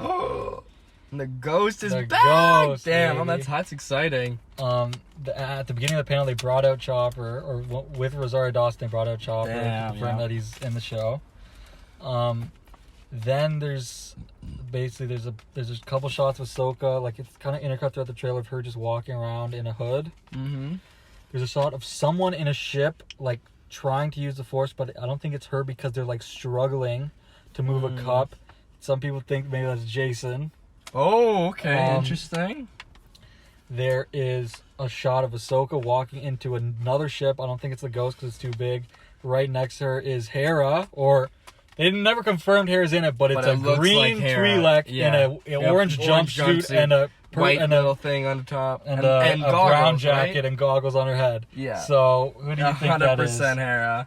And the Ghost is The back! Ghost, Damn, baby. that's exciting. At the beginning of the panel, they brought out Chopper, or with Rosario Dawson, they brought out Chopper to confirm that he's in the show. Then there's a couple shots of Ahsoka, like it's kind of intercut throughout the trailer of her just walking around in a hood. Mm-hmm. There's a shot of someone in a ship, like trying to use the Force, but I don't think it's her because they're like struggling to move a cup. Some people think maybe that's Jason. Oh, okay, interesting. There is a shot of Ahsoka walking into another ship. I don't think it's the Ghost because it's too big. Right next to her is Hera, or they never confirmed Hera's in it, but it's a green Twi'lek in an orange jumpsuit and a white little thing on the top, and a goggles, brown jacket right? and goggles on her head. Yeah. So who do you think that is? 100% Hera.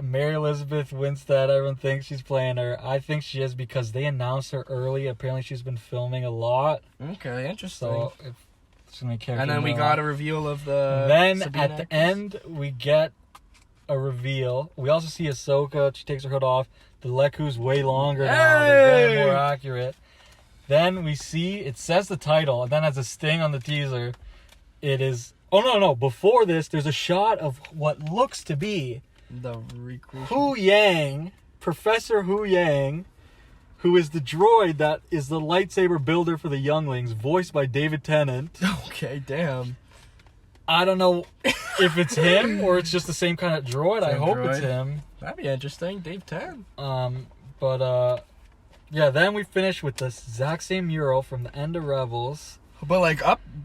Mary Elizabeth Winstead, everyone thinks she's playing her. I think she is because they announced her early. Apparently she's been filming a lot. Okay, interesting. So it's gonna be and then we got a reveal of the Then Sabine at actress. the end we get a reveal. We also see Ahsoka. She takes her hood off. The Leku's way longer now. They're getting more accurate. Then we see, it says the title, and then as a sting on the teaser, it is... Oh, no. Before this, there's a shot of what looks to be The recruit. Hu Yang, Professor Hu Yang, who is the droid that is the lightsaber builder for the younglings, voiced by David Tennant. Okay, damn. I don't know if it's him or it's just the same kind of droid. I hope it's him. That'd be interesting. Dave 10. Yeah, then we finish with the exact same mural from the end of Rebels. But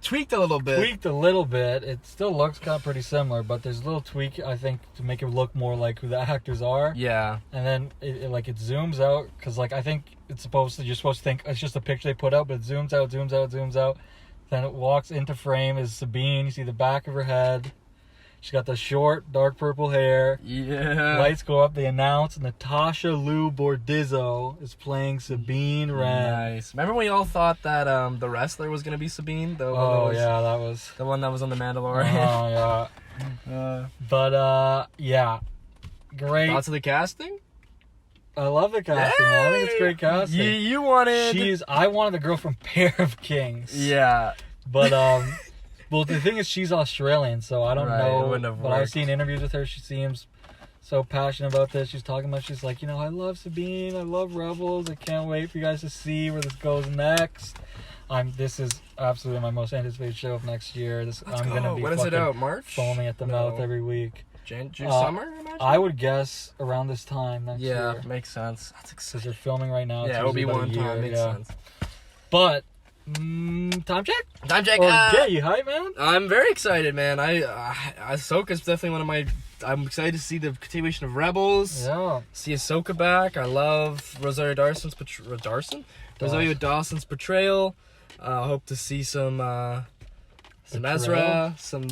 tweaked a little bit. It still looks kind of pretty similar, but there's a little tweak, I think, to make it look more like who the actors are. Yeah. And then it zooms out, because I think you're supposed to think it's just a picture they put out, but it zooms out. Then it walks into frame is Sabine. You see the back of her head. She's got the short, dark purple hair. Yeah. Lights go up. They announce Natasha Liu Bordizzo is playing Sabine Wren. Nice. Remember when we all thought that the wrestler was going to be Sabine? That was... The one that was on The Mandalorian. Oh, yeah. Yeah. Great. Thoughts of the casting? I love the casting, man. I think it's great casting. You wanted... I wanted the girl from Pair of Kings. Yeah. But, well, the thing is, she's Australian, so I don't know. It wouldn't have but worked. I've seen interviews with her. She seems so passionate about this. She's talking about, she's like, I love Sabine. I love Rebels. I can't wait for you guys to see where this goes next. This is absolutely my most anticipated show of next year. I'm going to be when is it out? March? Foaming at the mouth every week. June, summer, I imagine? I would guess around this time next year. Yeah, makes sense. That's Because exciting. they're filming right now. Yeah, Obi-Wan time makes sense. But, time check? Time check. You hype, man? I'm very excited, man. Ahsoka's definitely one of my... I'm excited to see the continuation of Rebels. Yeah. See Ahsoka back. I love Rosario Dawson's Rosario Dawson's portrayal. I hope to see some Ezra, some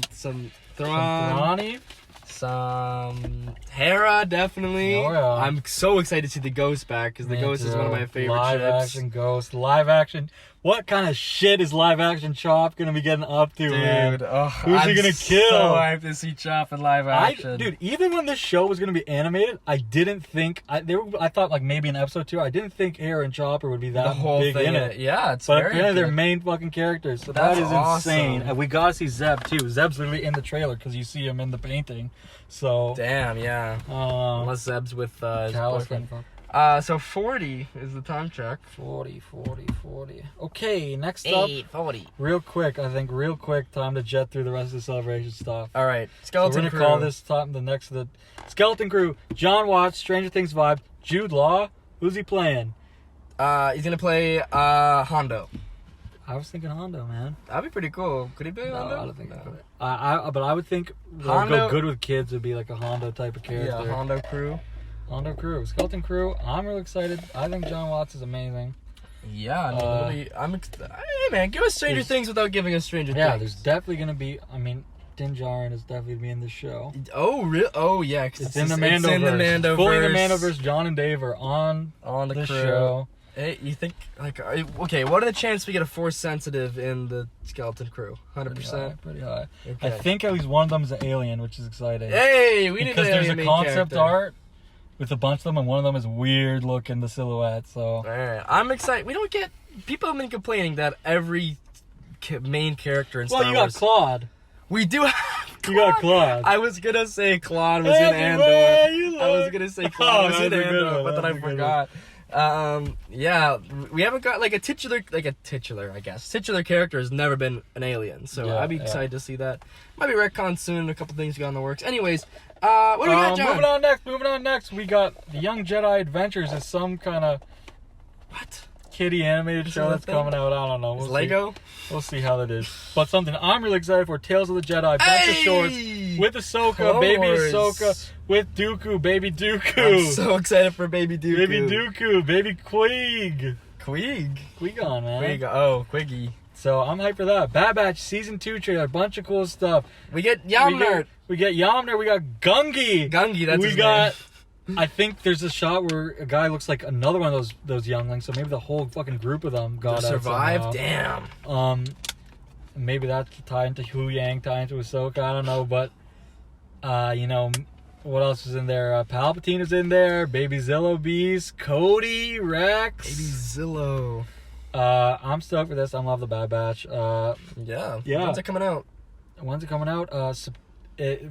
Thrawn, some Hera, definitely. Oh, yeah. I'm so excited to see the Ghost back, because the Ghost is one of my favorite live ships. Action Ghost, live action. What kind of shit is live action Chop gonna be getting up to, man? Who's he gonna kill? So hyped to see Chop in live action. Even when this show was gonna be animated, I didn't think I thought maybe in episode 2. I didn't think Hera and Chopper would be that big in it. Yeah, it's but very apparently good. they're main fucking characters. So That's that is awesome. insane. And we gotta see Zeb too. Zeb's literally in the trailer because you see him in the painting. So damn, yeah. Unless Zeb's with his boyfriend. So 40 is the time check. 40. Okay, next up. 40. Real quick, time to jet through the rest of the celebration stuff. All right, Skeleton Crew. Crew. We're gonna call this time the Skeleton Crew. John Watts, Stranger Things vibe. Jude Law. Who's he playing? He's gonna play Hondo. I was thinking Hondo, man. That'd be pretty cool. Could he play Hondo? I don't think so. But I would think Hondo go good with kids would be like a Hondo type of character. Yeah, Hondo Crew. Hondo Crew. Skeleton Crew. I'm real excited. I think John Watts is amazing. Yeah, hey man, give us Stranger Things without giving us Stranger Things. Yeah, there's definitely gonna be. Din Djarin is definitely gonna be in this show. Oh, really? Oh, yeah. It's in the Mandoverse. Fully in the Mandoverse. John and Dave are on the crew. Show. Hey, you think okay? What are the chances we get a Force sensitive in the Skeleton Crew? 100%. Pretty high. Okay. I think at least one of them is an alien, which is exciting. Hey, we need because there's a concept character. art with a bunch of them, and one of them is weird looking, the silhouette. So all right, I'm excited. We don't get people have been complaining that every main character in Star Wars. Well, you got Claude. We do have Claude. You got Claude. I was gonna say Claude was in Andor. I was gonna say Claude was in Andor, but then I forgot. Yeah, we haven't got like a titular, I guess. Titular character has never been an alien, so I'd be excited to see that. Might be retcon soon. A couple things got in the works. Anyways, what do we got, John? Moving on next. We got The Young Jedi Adventures is some kind of kiddie animated show that's coming out. I don't know. We'll Lego? We'll see how that is. But something I'm really excited for, Tales of the Jedi, bunch of shorts with Ahsoka, baby Ahsoka, with Dooku, baby Dooku. I'm so excited for baby Dooku. Baby Dooku, baby Queeg. Qui-Gon, man. Quiggy. So I'm hyped for that. Bad Batch Season 2 trailer, bunch of cool stuff. We get Yammer. We get Yammer, we got Gungi. That's his name. I think there's a shot where a guy looks like another one of those younglings, so maybe the whole fucking group of them got out survived. somehow. Damn. Maybe that's tied into Hu Yang, tied into Ahsoka. I don't know, but what else is in there? Palpatine is in there. Baby Zillo Beast, Cody, Rex. Baby Zillo. I'm stoked for this. I love the Bad Batch. Yeah. Yeah. When's it coming out?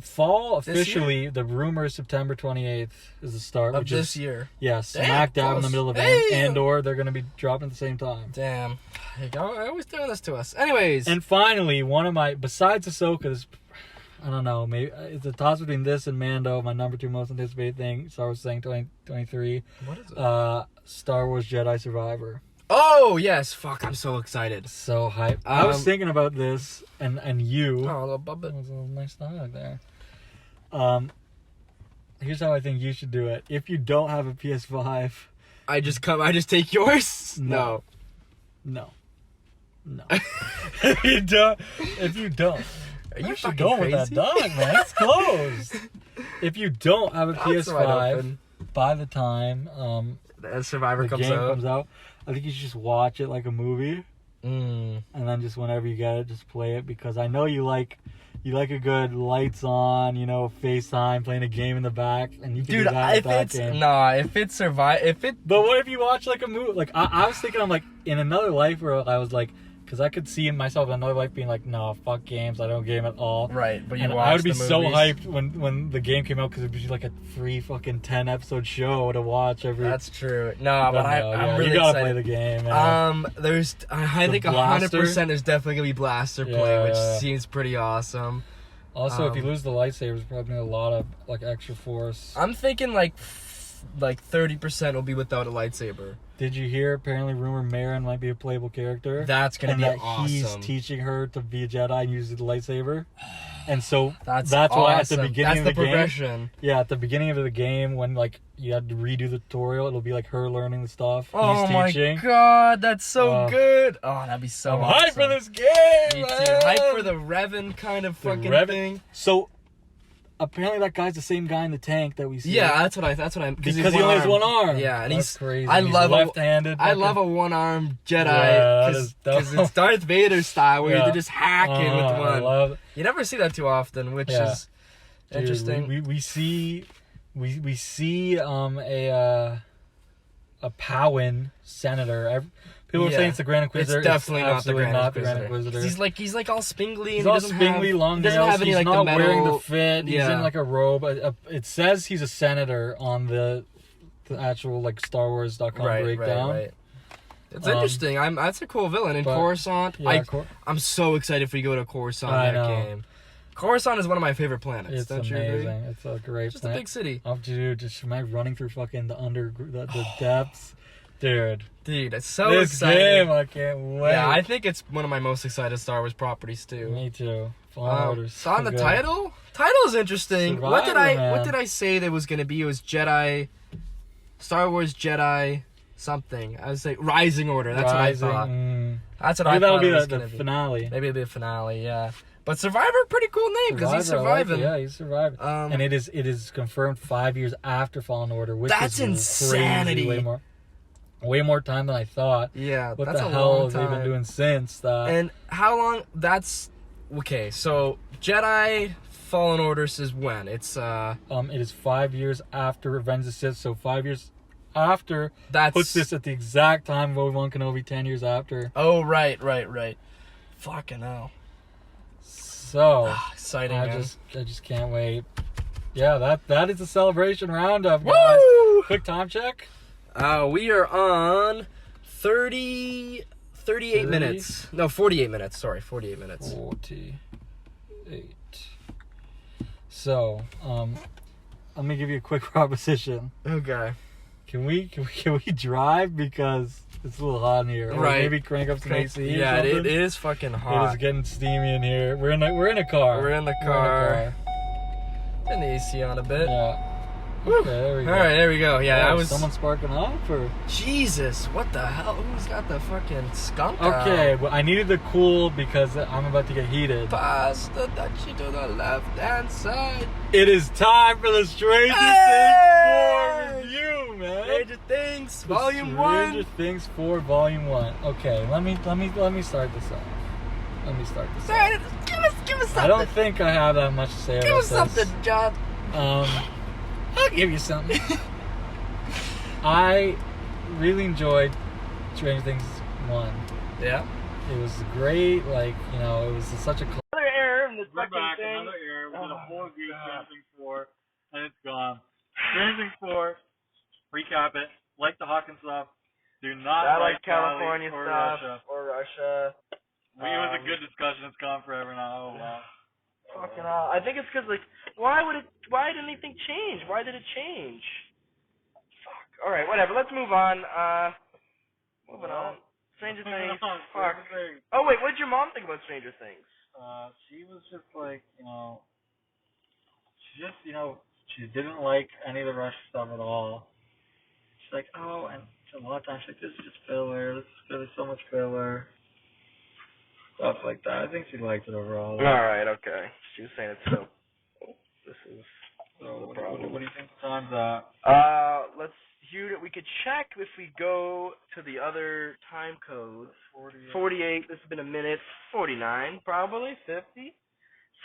Fall officially. The rumor is September 28th is the start of this year. Yes, Damn, smack dab in the middle of Andor. They're going to be dropping at the same time. Damn, I always doing this to us. Anyways, and finally, besides Ahsoka, this, I don't know, maybe it's a toss between this and Mando. My number 2 most anticipated thing. Star Wars saying 2023. What is it? Star Wars Jedi Survivor. Oh yes, fuck! I'm so excited. So hyped. I was thinking about this, and you. Oh, a little bubble. That was a little nice dialogue there. Here's how I think you should do it. If you don't have a PS5, I just take yours. No. If you don't, are you should go with that dog, man. It's closed. If you don't have a PS5, by the time Survivor the comes game out. comes out, I think you should just watch it like a movie, and then just whenever you get it, just play it, because I know you like a good lights on, FaceTime, playing a game in the back, and you can do that with that game. But what if you watch like a movie? Like I was thinking, I'm like, in another life where I was like, because I could see myself in another life being like, no, fuck games, I don't game at all. Right, but I would be so hyped when the game came out, because it'd be like a 3 fucking 10 episode show to watch every. That's true. No, but I'm really you gotta excited. play the game. Man. I think 100% there's definitely gonna be blaster play, which seems pretty awesome. Also, if you lose the lightsabers, probably need a lot of like extra force. I'm thinking like 30% will be without a lightsaber. Did you hear? Apparently, rumor Marin might be a playable character. That's gonna be awesome. He's teaching her to be a Jedi and use the lightsaber. And so that's why at the beginning of the progression. Game, at the beginning of the game, when like you had to redo the tutorial, it'll be like her learning the stuff. Oh he's teaching. My god, that's so good! Oh, that'd be so awesome. Hype for this game. Me too. Hype for the Revan kind of fucking thing. So apparently that guy's the same guy in the tank that we see. Yeah, that's what I. Because he only has one arm. Yeah, and that's crazy. I love left-handed. I love a one-armed Jedi because it's Darth Vader style where they're just hacking with one. You never see that too often, which is interesting. We see a Powin senator. People are saying it's the Grand Inquisitor. It's definitely not the Grand Inquisitor. He's like all spingly. He's all spingly, long nails. Doesn't have any, he's like, not the metal, wearing the fit. He's in like a robe. It says he's a senator on the actual like Star Wars.com breakdown. Right. It's interesting. That's a cool villain in Coruscant. I'm so excited for you to go to Coruscant in that game. Coruscant is one of my favorite planets. It's amazing. It's a great just planet. A big city. Oh, dude, just running through fucking the depths. Dude, it's so this exciting. Game, I can't wait. Yeah, I think it's one of my most excited Star Wars properties too. Me too. So on the title is interesting. Survivor, what did I say that was going to be? It was Jedi, Star Wars Jedi something. I was like Rising Order. That's what I thought. That's what I thought. That'll be the finale. Maybe it'll be a finale. Yeah. But Survivor, pretty cool name because he's surviving. Yeah, he's surviving. And it is confirmed 5 years after Fallen Order, which that's is insanity. Crazy, way more time than I thought. Yeah, what that's the a hell long have they been doing since that? And how long? That's okay. So Jedi Fallen Order says when it's it is 5 years after Revenge of the Sith. So 5 years after puts this at the exact time of Obi-Wan Kenobi. 10 years after. Oh right. Fucking hell. So exciting! I just can't wait. Yeah, that is a celebration roundup, guys. Woo! Quick time check. We are on 38 minutes. No, 48 minutes. Sorry, 48 minutes. 48. So, let me give you a quick proposition. Okay. Can we drive, because it's a little hot in here? Or maybe crank up some AC. Yeah, it is fucking hot. It is getting steamy in here. We're in a car. We're in the car. Turn the AC on a bit. Yeah. Okay, there we go. All right, there we go. Yeah, someone sparking off, or Jesus, what the hell? Who's got the fucking skunk? Okay, well, I needed the cool because I'm about to get heated. Pass the Dutchie to the left-hand side. It is time for the Stranger Things 4 review, man. Stranger Things, Volume 1. Stranger Things 4, Volume 1. Okay, let me start this off. Sorry, give us something. I don't think I have that much to say about this. Give us something, John. I'll give you something. I really enjoyed Stranger Things 1. Yeah. It was great, it was such a... Another error in this We're fucking back, thing. another error. did a whole review of Stranger Things 4, and it's gone. Stranger Things 4, recap it. Like the Hawkins stuff. Do not like California or stuff Russia. or Russia. It was a good discussion. It's gone forever now. Oh wow. Fucking hell. I think it's because like, why did anything change? Why did it change? Fuck. All right, whatever. Let's move on. Moving on. Stranger Things. Fuck. Oh wait, what did your mom think about Stranger Things? She was just like, she didn't like any of the Rush stuff at all. She's like, oh, and a lot of times she's like, this is just filler. There's so much filler. Stuff like that. I think she liked it overall. Alright, okay. She was saying it's so. This is So, the problem. what do you think the time's at? Let's hear it. We could check if we go to the other time codes. 48. This has been a minute. 49, probably. 50.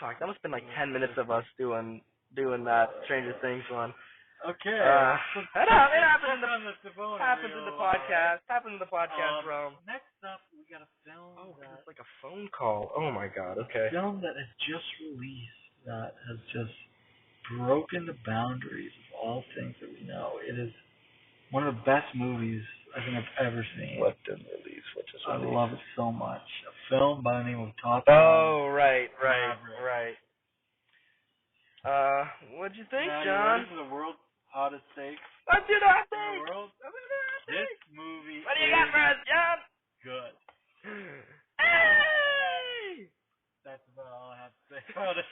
Fuck, that must have been like 10 minutes of us doing that Stranger Things one. Okay. It happens in the podcast. Happens in the podcast realm. Next up, we got a film. Oh, it's like a phone call. Oh my god. Okay. A film that is just released that has just broken the boundaries of all things that we know. It is one of the best movies I think I've ever seen. What did release? What just released? I love it so much. A film by the name of Top Gun. Gun. Oh, right. Maverick. What'd you think, now, John? This is the world's hottest take Let's do that in thing. the world. This movie What do you got for us, John? good. Hey! That's about all I have to say about it.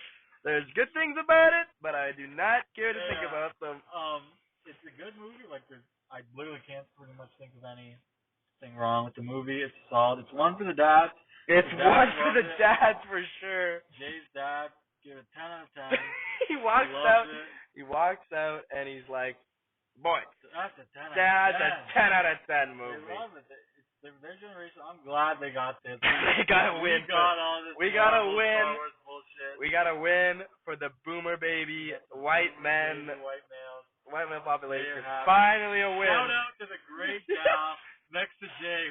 There's good things about it, but I do not care to think about them. It's a good movie. I literally can't pretty much think of anything wrong with the movie. It's solid. It's one for the dads. It's one for the dads for sure. Jay's dad give it 10 out of 10. He walks out and he's like, boy, that's a 10 that's a 10 out of 10 movie. They love it. It's their generation. I'm glad they got this. They got a win. We got a win. Star Wars bullshit. We got a win for the boomer baby, white men, white male population. Finally a win. Shout out to the great gal next to Jay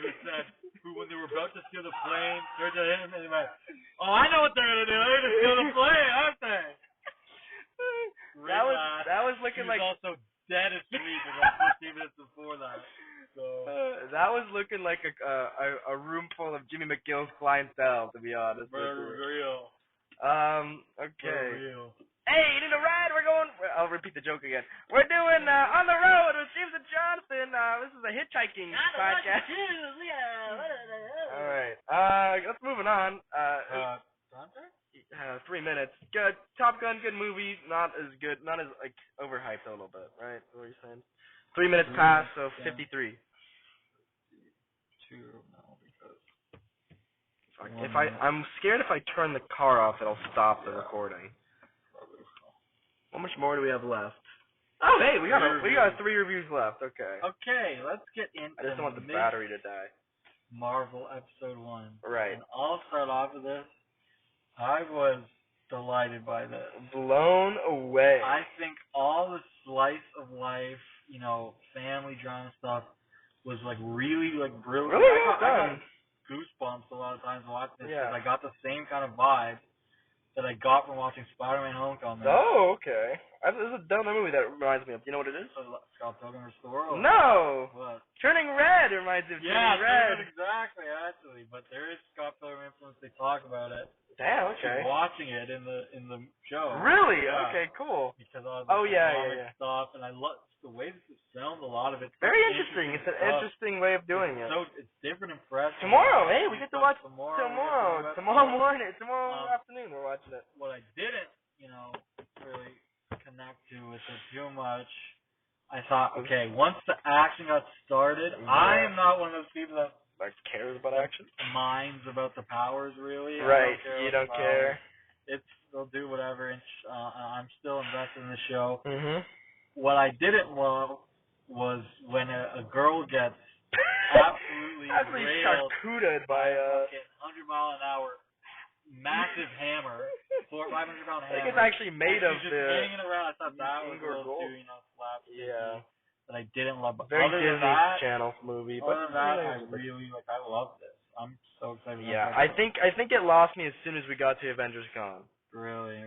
who when they were about to steal the plane, turned to him and they went, oh, I know what they're going to do. They're going to steal the plane, aren't they? That was looking like... also dead asleep about 15 minutes before that. So that was looking like a room full of Jimmy McGill's clientele, to be honest. For real. Okay. For real. Hey, you need a ride? We're going... I'll repeat the joke again. We're doing On the Road with James and Jonathan. This is a hitchhiking podcast. All right. Let's moving on. 3 minutes. Good. Top Gun, good movie. Not as good. Not as, like, overhyped a little bit, right? What are you saying? 3 minutes past, so 53. I'm scared if I turn the car off, it'll stop the recording. How much more do we have left? Oh, hey, we got 3 reviews left. Okay. Okay, let's get into. I just don't want the battery to die. Marvel Episode 1. Right. And I'll start off with this. I was delighted by this. Blown away. I think all the slice of life, family drama stuff was really brilliant. Really well I done. got goosebumps a lot of times watching this Yeah. because I got the same kind of vibe that I got from watching Spider-Man: Homecoming. Oh, okay. There's a dumb movie that reminds me of. You know what it is? Scott Pilgrim vs. the World. No. What? Turning Red reminds me of Turning Red. Exactly, actually. But there is Scott Pilgrim influence. They talk about it. Damn. Okay. Watching it in the show. Really? Yeah. Okay. Cool. Because all the yeah. stuff, and I love the way this is filmed. A lot of it. Very interesting. It's an interesting way of doing it. So it's different and fresh. Tomorrow, hey, we get to watch tomorrow morning, tomorrow afternoon. We're watching it. What I didn't, really connect to with it too much. I thought, okay, once the action got started, I am not one of those people that cares about action. Minds about the powers, really. Right, you don't care. They'll do whatever, and I'm still invested in the show. Mm-hmm. What I didn't love was when a girl gets absolutely charcuted by a 100-mile-an-hour massive hammer, 500-pound hammer. I think it's actually made of just the hanging around. I thought that was a little too, slapsticky. Yeah. That I didn't love. But very other Disney than that, Channel movie. Other But than that, I love this. I'm so excited. Yeah, I think it lost me as soon as we got to Avengers Con. Really.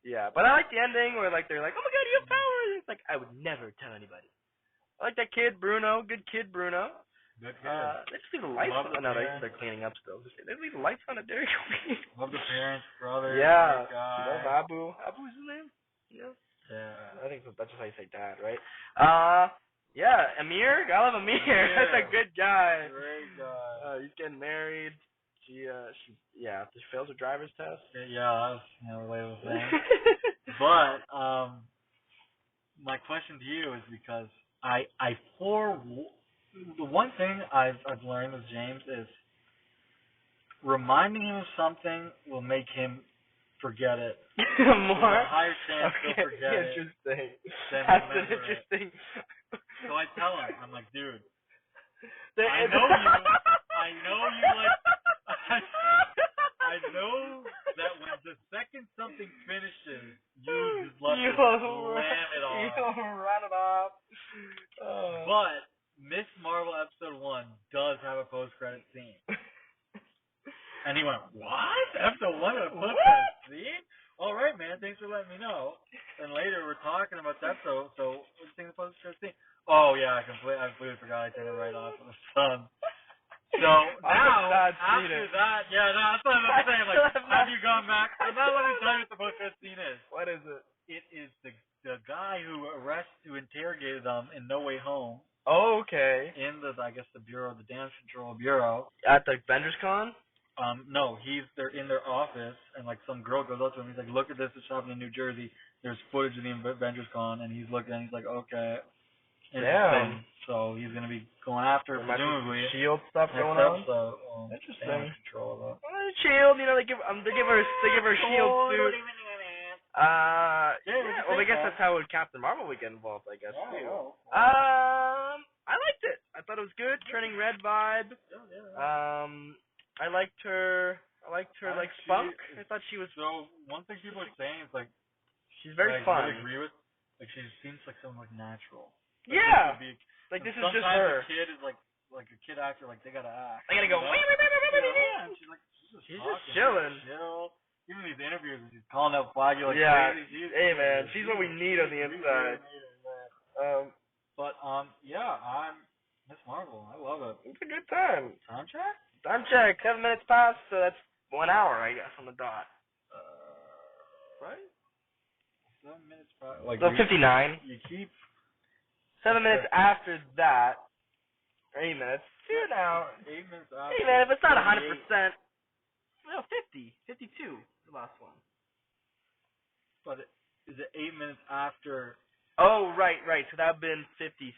Yeah, but I like the ending where like they're like, oh my god, you have powers. It's like I would never tell anybody. I like that kid Bruno, good kid Bruno. Good kid. They just leave the lights Love on. the No, parents. they're cleaning up still. They leave the lights on at Dairy Queen. Love the parents, brother. Yeah, great guy. love Abu. Abu's his name. Yeah. Yeah. I think that's just how you say dad, right? Yeah, Amir. I love Amir. That's a good guy. Great guy. He's getting married. She fails her driver's test. Yeah, that's a relatable thing. But my question to you is because the one thing I've learned with James is reminding him of something will make him forget it. More. There's a higher chance he'll forget interesting. it than That's an remember interesting. So I tell him, I'm like, dude, I I know you like. I know that when the second something finishes, you just love to slam it off. You'll run it off. But Miss Marvel episode 1 does have a post-credit scene. And he went, what? Episode 1 has a post-credit scene? All right, man. Thanks for letting me know. And later we're talking about that episode. So what do you think of the post-credit scene? Oh yeah, I completely forgot. I turned it right off on the sun. So now after that, that's what I'm saying. Like, have you gone back? So now let me tell you what the post-credit scene is. What is it? It is the guy who interrogated them in No Way Home. Oh, okay. In the bureau, the Damage Control Bureau. At the Vendors Con? No, they're in their office, and like some girl goes up to him. He's like, "Look at this! It's happening in New Jersey. There's footage of the Avengers Con," and he's looking, and he's like, "Okay." Damn. So he's gonna be going after presumably Shield stuff going on. Interesting. Damage Control of it. Shield, they give her a shield suit. Well, I guess that's how Captain Marvel would get involved, I guess, too. I liked it. I thought it was good. Turning Red vibe. I liked her spunk. I thought she was... So, one thing people are saying is, like... She's very fun. I agree with. Like, she seems like someone, like, natural. Yeah! Like, this is just her. Sometimes a kid is, like a kid actor, like, they gotta act. They gotta go... Yeah, and she's just chilling. Even these interviews, she's calling out Flaggy like crazy. Hey, man, she's what we need on the inside. I'm Miss Marvel. I love it. It's a good time. Time check? Time check. 7 minutes past, so that's 1 hour, I guess, on the dot. Right? 7 minutes past. Like, so 59. You keep 7 minutes after that. 8 minutes. 2 now. 8 minutes after. Hey, man, if it's not 100%. No, 50. 52. The last one. But is it 8 minutes after? Oh, right. So that would have been 56.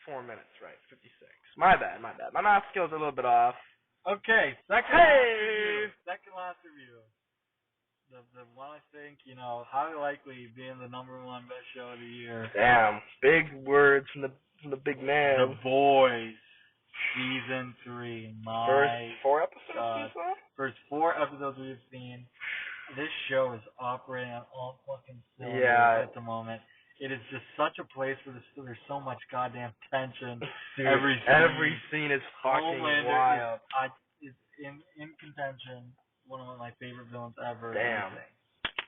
4 minutes, right. 56. My bad. My math skills are a little bit off. Okay, second last review. The one I think, highly likely being the #1 best show of the year. Damn. Big words from the big man. The Boys. Season 3. First 4 episodes you saw? First 4 episodes we've seen. This show is operating on all fucking cylinders at the moment. It is just such a place where there's so much goddamn tension. Dude, every scene is fucking wild. Is in contention. One of my favorite villains ever. Damn.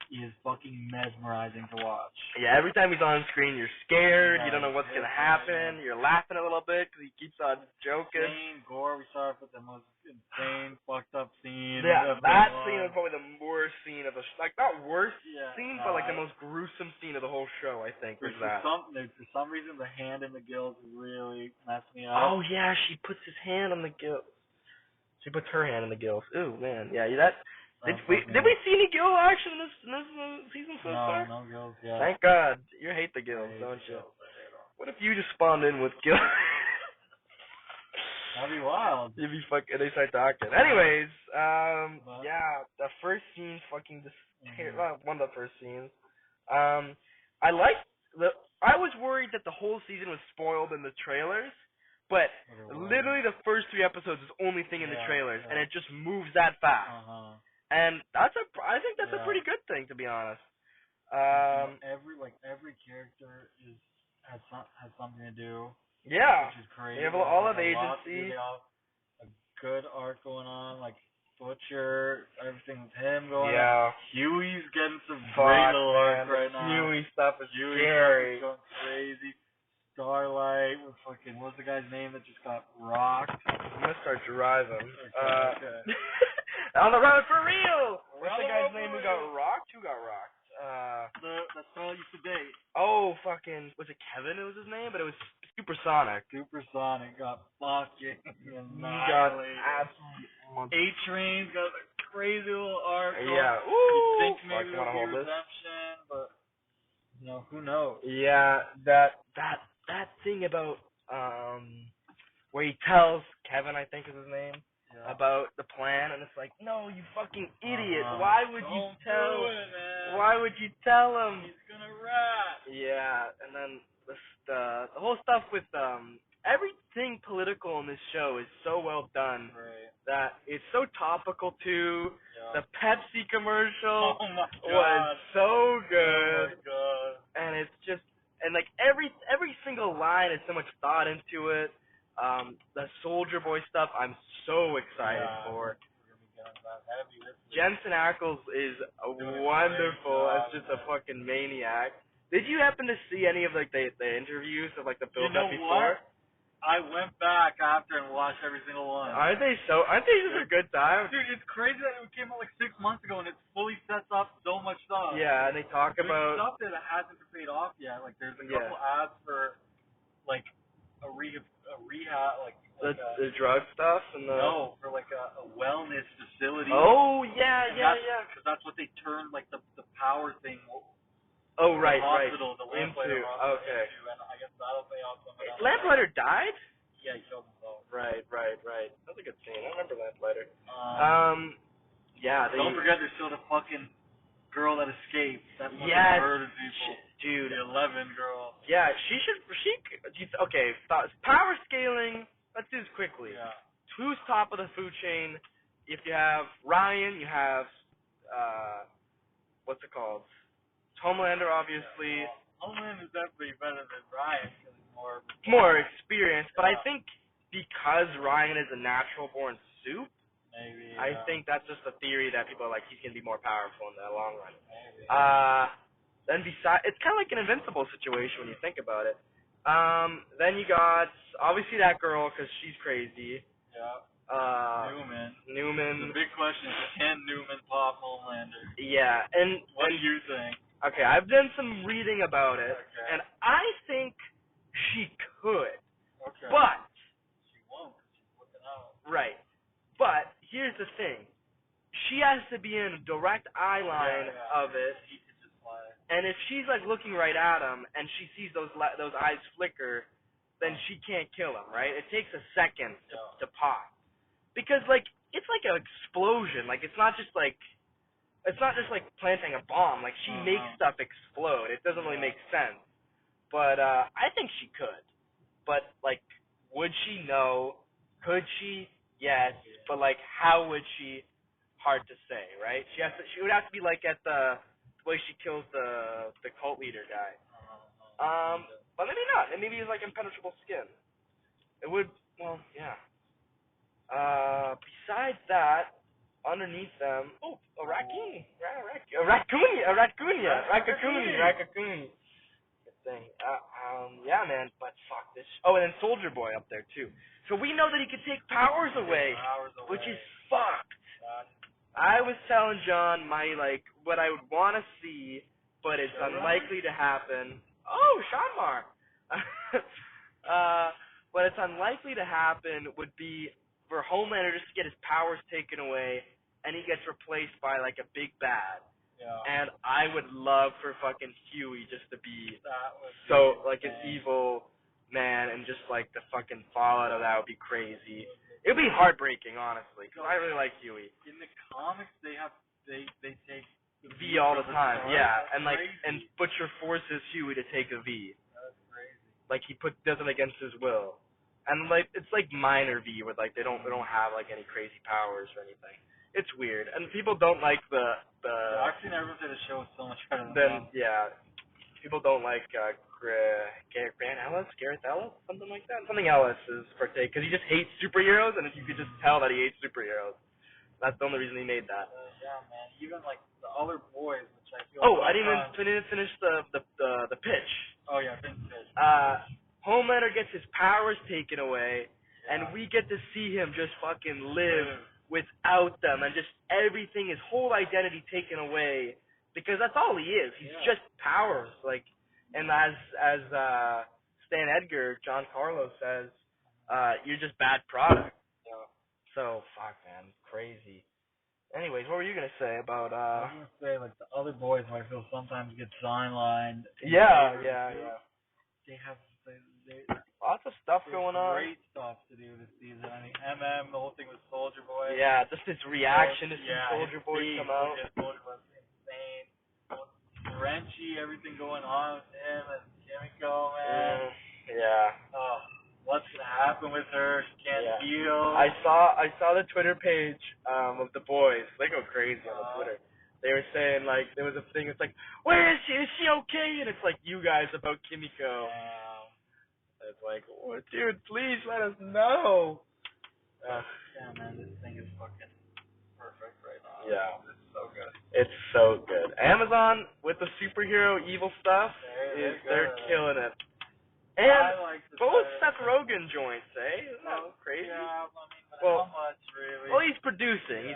He is fucking mesmerizing to watch. Yeah, every time he's on screen, you're scared. You don't know what's gonna happen. You're laughing a little bit because he keeps on joking. Insane gore. We saw it with the most insane, fucked up scene. Yeah, that scene was probably the worst scene of the not worst scene, but like the most gruesome scene of the whole show. I think was that. For some reason, the hand in the gills really messed me up. Oh yeah, she puts his hand on the gills. She puts her hand in the gills. Ooh man, yeah, that. Did we see any gill action in this season so far? No gills. Yeah. Thank God. You hate the gills, don't you? What if you just spawned in with gills? That'd be wild. You'd be fucking. They start talking. Anyways, the first scene's fucking one of the first scenes. I was worried that the whole season was spoiled in the trailers. But literally the first 3 episodes is the only thing in the trailers, and it just moves that fast. And I think that's a pretty good thing, to be honest. Every character has something to do. Yeah. Which is crazy. They have all of agency. They all have a good arc going on. Like Butcher, everything with him going on. Yeah. Huey's getting some Fuck, great little arc man. right now. Huey stuff is Huey scary. going crazy. Starlight with fucking, what's the guy's name that just got rocked? I'm gonna start driving. Okay. On the road for real! We're What's on the the guy's road name for who got real. rocked? Who got rocked? The Starlight used to date. Oh, fucking, was it Kevin? It was his name, but it was Supersonic. Supersonic got fucking He got annihilated. absolutely. A-Train's got a crazy little arc. Yeah. You Ooh. think Fuck, maybe you wanna it'll be hold this? redemption, but who knows? Yeah, that thing about where he tells Kevin, I think is his name, about the plan, and it's like, no, you fucking idiot! Why would you Don't tell? do it, man. Why would you tell him? He's gonna rat. Yeah, and then the whole stuff with everything political in this show is so well done Right. that it's so topical too. Yeah. The Pepsi commercial Oh my god. was so good. Oh my god. And it's just, and like every single line has so much thought into it. The Soldier Boy stuff, I'm so excited for. We're gonna be getting that heavy this week. Jensen Ackles is wonderful as just a fucking maniac. Did you happen to see any of like the interviews of like the build up before? What? I went back after and watched every single one. Aren't they just a good time? Dude, it's crazy that it came out like 6 months ago and it fully sets up so much stuff. Yeah, and they talk There's about stuff that hasn't paid off yet. Like there's a couple ads for like a rehab, like the drug stuff and the for like a wellness facility. Oh yeah. Because that's what they turned like the power thing. Oh right, the hospital, right. the lamplighter hospital Okay. into, and I guess that'll pay off some of that. Lamplighter died? Yeah, he killed himself. Right. That's a good scene. I remember Lamplighter. Yeah. Don't forget, there's still the fucking girl that escaped. That fucking Yes, murdered people. dude. The 11 girl. Yeah, okay, power scaling, let's do this quickly. Yeah. Who's top of the food chain? If you have Ryan, you have, what's it called? Homelander, obviously. Homelander is definitely better than Ryan because he's more experienced, but I think because Ryan is a natural-born soup, maybe. I think that's just a theory that people are like, he's going to be more powerful in the long run. Maybe. Then it's kind of like an Invincible situation when you think about it. Then you got, obviously, that girl, because she's crazy. Yeah. Newman. The big question is, can Newman pop Homelander? Yeah, and what do you think? Okay, I've done some reading about it, and I think she could. Okay. But she won't. She's looking out. Right. But here's the thing: she has to be in a direct eye line of it. He can just fly. And if she's like looking right at him, and she sees those eyes flicker, then she can't kill him. Right? It takes a second to pop, because like it's like an explosion. Like it's not just like planting a bomb. Like she makes stuff explode. It doesn't really make sense. But I think she could. But like, would she? No. Could she? Yes. But like, how would she? Hard to say, right? She would have to be like at the way she kills the cult leader guy. But maybe not. Maybe he's like impenetrable skin. It would. Well, yeah. Besides that, underneath them, a raccoon. A raccoon. Good thing. Yeah, man. But fuck this. Oh, and then Soldier Boy up there too. So we know that he can take powers away, which is fucked. I was telling John what I would want to see, but it's unlikely to happen. Oh, Shanmar. What it's unlikely to happen would be for Homelander just to get his powers taken away, and he gets replaced by like a big bad. Yeah. And I would love for fucking Huey just to be an evil man, and just like the fucking fallout of that would be crazy. It would be heartbreaking, honestly, because I really like Huey. In the comics, they take V all the time, yeah, That's and like crazy. and Butcher forces Huey to take a V. That's crazy. Like he does it against his will, and like it's like minor V, where like they don't have like any crazy powers or anything. It's weird, and people don't like the. I've seen everyone say the show is so much better than people don't like Gareth Ellis, something like that. Something Ellis is partake because he just hates superheroes, and you could just tell that he hates superheroes. That's the only reason he made that. Yeah, man. Even like the other boys, which I feel. Oh, I didn't finish the pitch. Oh yeah, vintage. Homelander gets his powers taken away, and we get to see him just fucking live without them, and just everything, his whole identity taken away, because that's all he is. He's just powers. Like, and as Stan Edgar, John Carlos says, you're just bad product. So fuck, man, crazy. Anyways, what were you gonna say about? I was gonna say like the other boys who I feel sometimes get sidelined. Yeah. They have Lots of stuff going on. Great stuff to do this season. I mean, the whole thing with Soldier Boy. Yeah, just his reaction to see Soldier Boy come out. Yeah, Soldier Boy's insane. Frenchie, everything going on with him and Kimiko, man. Yeah. Oh, what's gonna happen with her? She can't heal. I saw the Twitter page of the boys. They go crazy on the Twitter. They were saying like there was a thing. It's like, where is she? Is she okay? And it's like you guys about Kimiko. It's like, oh, dude, please let us know. Yeah, man, this thing is fucking perfect right now. Yeah. It's so good. It's so good. Amazon with the superhero evil stuff they're killing it. And both Seth Rogen joints, eh? Isn't that crazy? Yeah, I mean, but well, how much really? Well, he's producing.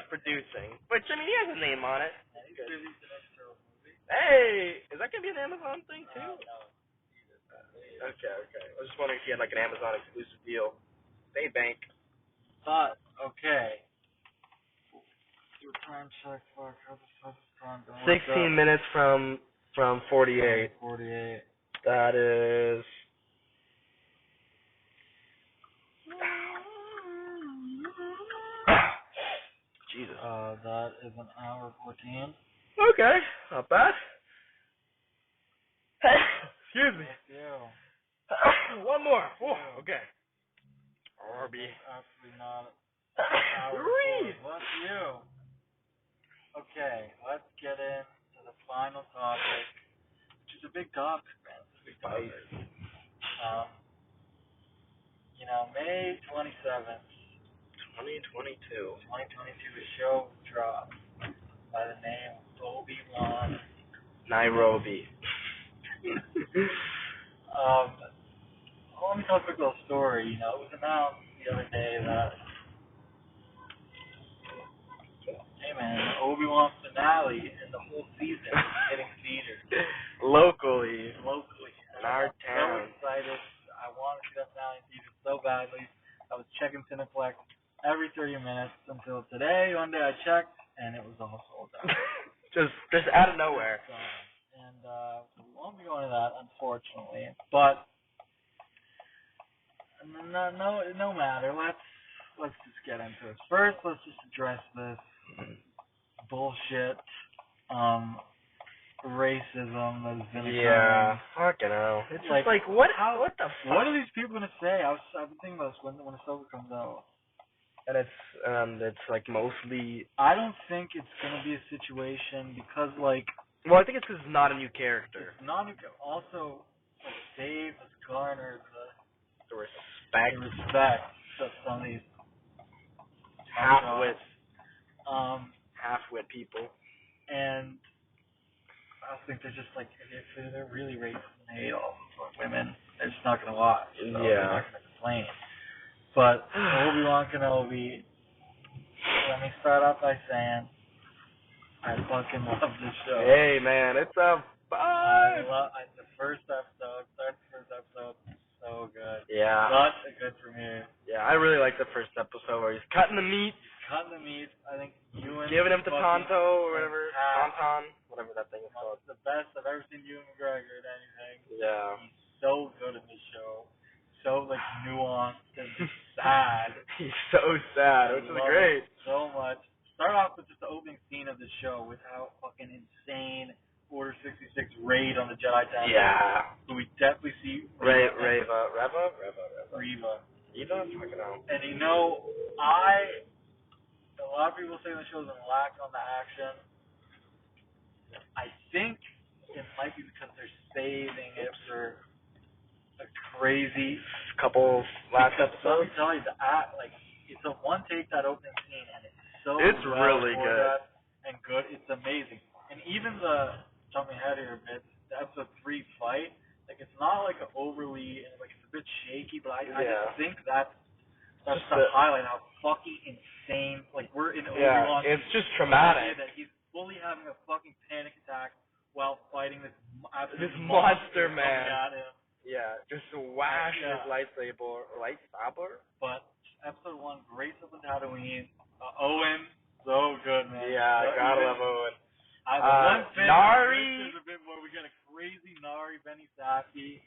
Which, I mean, he has a name on it. Yeah, he's released an extra movie. Hey, is that gonna be an Amazon thing too? No. Okay. I was just wondering if he had like an Amazon exclusive deal. They bank. But okay. Do a time check. Fuck. How the fuck is time going? 16 minutes from 48. 48. That is. Jesus. That is an hour 14. Okay, not bad. Excuse me. One more. Oh, okay. RB. Absolutely not. Read. What's you? Okay, let's get into the final topic, which is a big topic, man. It's a big topic. May 27th, 2022, a show dropped by the name of Obi-Wan Nairobi. Let me tell a quick little story. It was announced the other day that, hey man, the Obi-Wan finale and the whole season is hitting theaters. Locally. In our I'm town. so excited. I want to see that finale in theaters so badly. I was checking Cineplex every 30 minutes until today. One day I checked, and it was all sold out. just out of nowhere. And we won't be going to that, unfortunately. But no matter. Let's just get into it. First, let's just address this bullshit racism that has been occurring. Yeah, fucking hell. It's just like what the fuck? What are these people gonna say? I've been thinking about this when Ahsoka comes out. And it's like mostly. I don't think it's gonna be a situation because like. Well, I think it's because it's not a new character. It's not also like Dave has garnered the respect that some of these half-wit people. And I think they're just like, if they're really racist and hate all women, they're just not gonna watch. So they're not gonna complain. But Obi-Wan Kenobi, let me start off by saying I fucking love this show. Hey man, it's a vibe. The first episode, so good. Yeah. Such a good premiere. Yeah, I really like the first episode where he's cutting the meat. I think Ewan giving him to Tonto or whatever. Tauntaun, whatever that thing is called. It's the best I've ever seen Ewan McGregor in anything. Yeah. He's so good in this show. So like nuanced and just sad. He's so sad, which is great. So much. Start off with just the opening scene of the show with how fucking insane Order 66 raid on the Jedi Temple. Yeah. So we definitely see Reva. Reva? Fucking hell. And a lot of people say the show's been lack on the action. I think it might be because they're saving it for a crazy couple last episodes. Let me tell you, it's a one take, that opening scene, and it's so It's well really good. choreographed and good. It's amazing. And even jumping ahead here a bit, the episode 3 fight, like it's not like overly, like it's a bit shaky, but I just think that's Just the highlight how fucking insane. Like we're in Obi-Wan. It's just traumatic. That he's fully having a fucking panic attack while fighting this monster man. At him. Yeah, just wash his lightsaber. But episode 1, Grace up in Tatooine. Owen, so good, man. Yeah, gotta love Owen. One thing Nari. is a bit more. We get a crazy Nari Benny Safdie,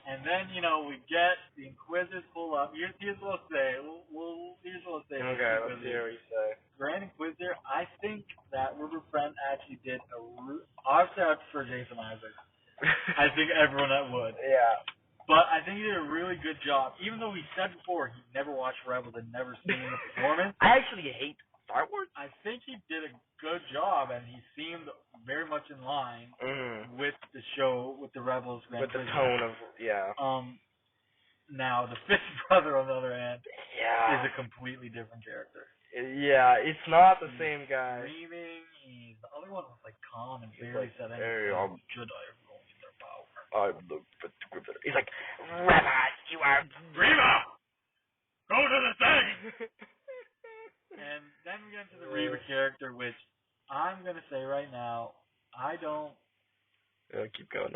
and then we get the Inquisitors pull up. Here's what I'll say. Here's what I'll say. Okay, let's hear what you say. Grand Inquisitor. I think that River Friend actually did obviously I prefer Jason Isaacs. I think everyone that would. Yeah. But I think he did a really good job. Even though he said before he never watched Rebels and never seen the performance. I actually hate Star Wars. I think he did a good job, and he seemed very much in line with the show, with the Rebels. With the tone of, Now, the fifth brother, on the other hand, is a completely different character. Yeah, it's not the same guy. Screaming, the other one was like calm and barely said anything. Hey, Jedi are going to their power. I'm the Inquisitor. He's like, Reva, you are Reva! Go to the thing! And then we get into the Reva character, which I'm going to say right now, I don't... keep going.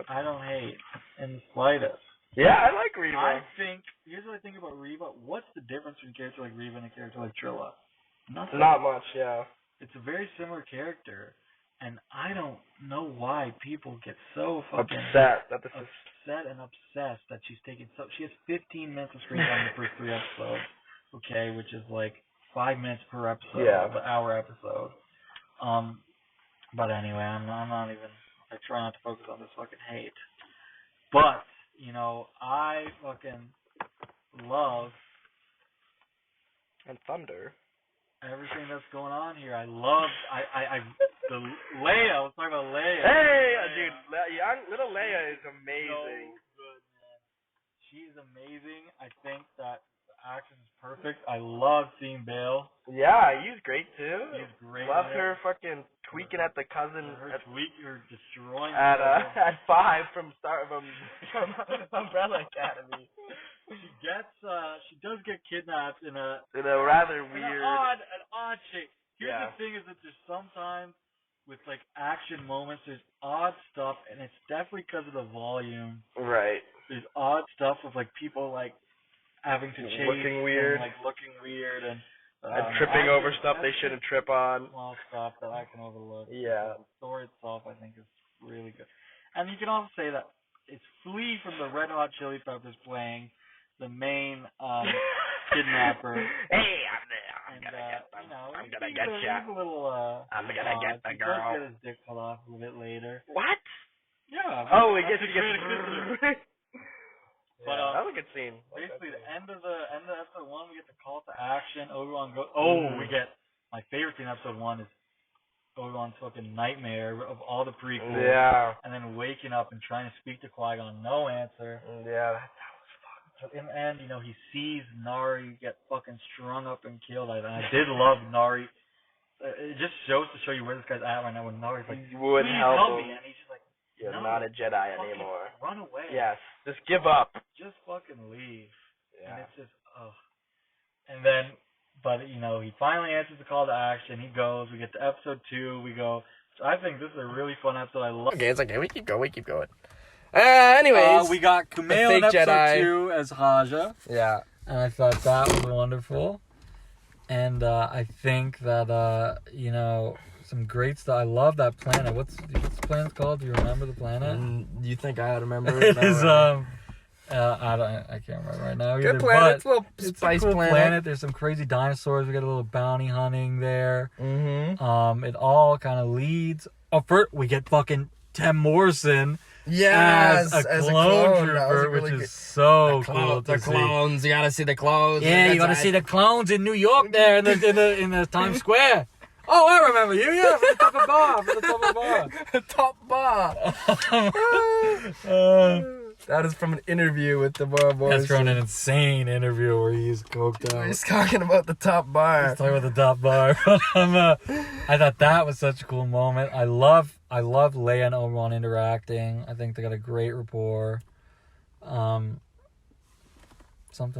I don't hate in the slightest. Yeah, I like Reva. I think, here's what I think about Reva. What's the difference between a character like Reva and a character like Trilla? Nothing. Not much, yeah. It's a very similar character, and I don't know why people get so fucking upset and obsessed that she's taking she has 15 minutes of screen time in the first 3 episodes, okay, which is like 5 minutes per episode, the hour episode. But anyway, I'm not even, I try not to focus on this fucking hate. But, I fucking love and Thunder. Everything that's going on here. I love the Leia. Let's talk about Leia. Hey, dude, little Leia is amazing. So good, man. She's amazing. I think that the action is perfect. I love seeing Bale. Yeah, he's great too. He's great. Love her fucking tweaking at the cousin. Her destroying at 5 from Umbrella Academy. She does get kidnapped in a rather weird, an odd shape. Here's the thing: is that there's sometimes with like action moments, there's odd stuff, and it's definitely because of the volume. Right. There's odd stuff with like people like having to chase, looking weird, and tripping over stuff they shouldn't trip on. Small stuff that I can overlook. Yeah. The story itself, I think, is really good, and you can also say that it's Flea from the Red Hot Chili Peppers playing the main kidnapper. Hey, I'm gonna get you. I'm gonna get the girl. He does get his dick cut off a bit later. What? Yeah. Oh, he gets. But that was a good scene. Basically, the end of episode 1, we get the call to action. Obi-Wan goes. We get my favorite scene in episode 1 is Obi-Wan's fucking nightmare of all the prequels. Yeah. And then waking up and trying to speak to Qui-Gon, no answer. Yeah. So in the end, he sees Nari get fucking strung up and killed. And I did love Nari. It just shows to show you where this guy's at right now. When Nari's like, "Please help me," and he's just like, "You're not a Jedi anymore. Run away. Yes, just give up. Just fucking leave." Yeah. And it's just, And then, but he finally answers the call to action. He goes. We get to episode 2. We go. So I think this is a really fun episode. I love. Okay, it's okay. We keep going. Anyways, we got Kumail in episode Jedi 2 as Haja. Yeah. And I thought that was wonderful. And I think that, some great stuff. I love that planet. What's the planet called? Do you remember the planet? You think I remember? It is, I can't remember right now either. Good planet. It's a little it's spice a cool planet. There's some crazy dinosaurs. We got a little bounty hunting there. Mm-hmm. It all kind of leads. First, we get fucking Tim Morrison. Yes, as a clone trooper, really which is so cool. The clones, you gotta see the clones. Yeah, you gotta see the clones in New York there in the Times Square. Oh, I remember you. Yeah, from the top of bar. Top bar. That is from an interview with the bar boys. That's from an insane interview where he's coked out. He's talking about the top bar. He's talking about the top bar. I thought that was such a cool moment. I love Leia and Obi-Wan interacting. I think they got a great rapport. Something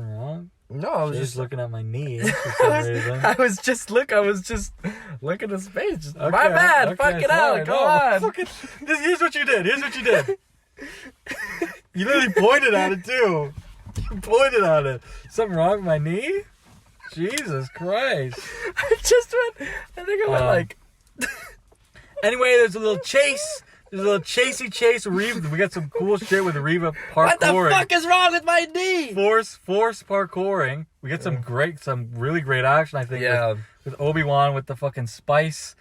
wrong? No, I was She's just looking at my knee for some reason. I was just looking at his face. Just, my bad. Okay, Fuck it out. Go on. Here's what you did. You literally pointed at it too. You pointed at it. Something wrong with my knee? Jesus Christ. I just went. I think I went like. Anyway, there's a little chase. There's a little chase. Reva, we got some cool shit with Reva parkouring. What the fuck is wrong with my knee? Force parkouring. We get some really great action, I think. Yeah. With Obi-Wan with the fucking spice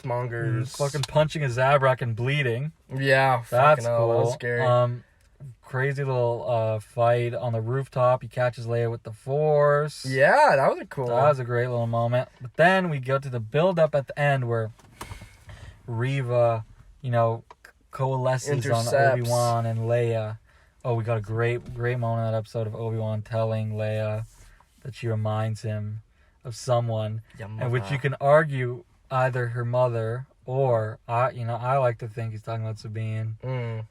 mongers. Fucking punching a Zabrak and bleeding. Yeah. That's hell, cool. That was scary. Crazy little fight on the rooftop. He catches Leia with the Force. Yeah, that was cool. That was a great little moment. But then we go to the build-up at the end where Reva, coalesces on Obi-Wan and Leia. Oh, we got a great moment in that episode of Obi-Wan telling Leia that she reminds him of someone, and which you can argue either her mother or I like to think he's talking about Sabine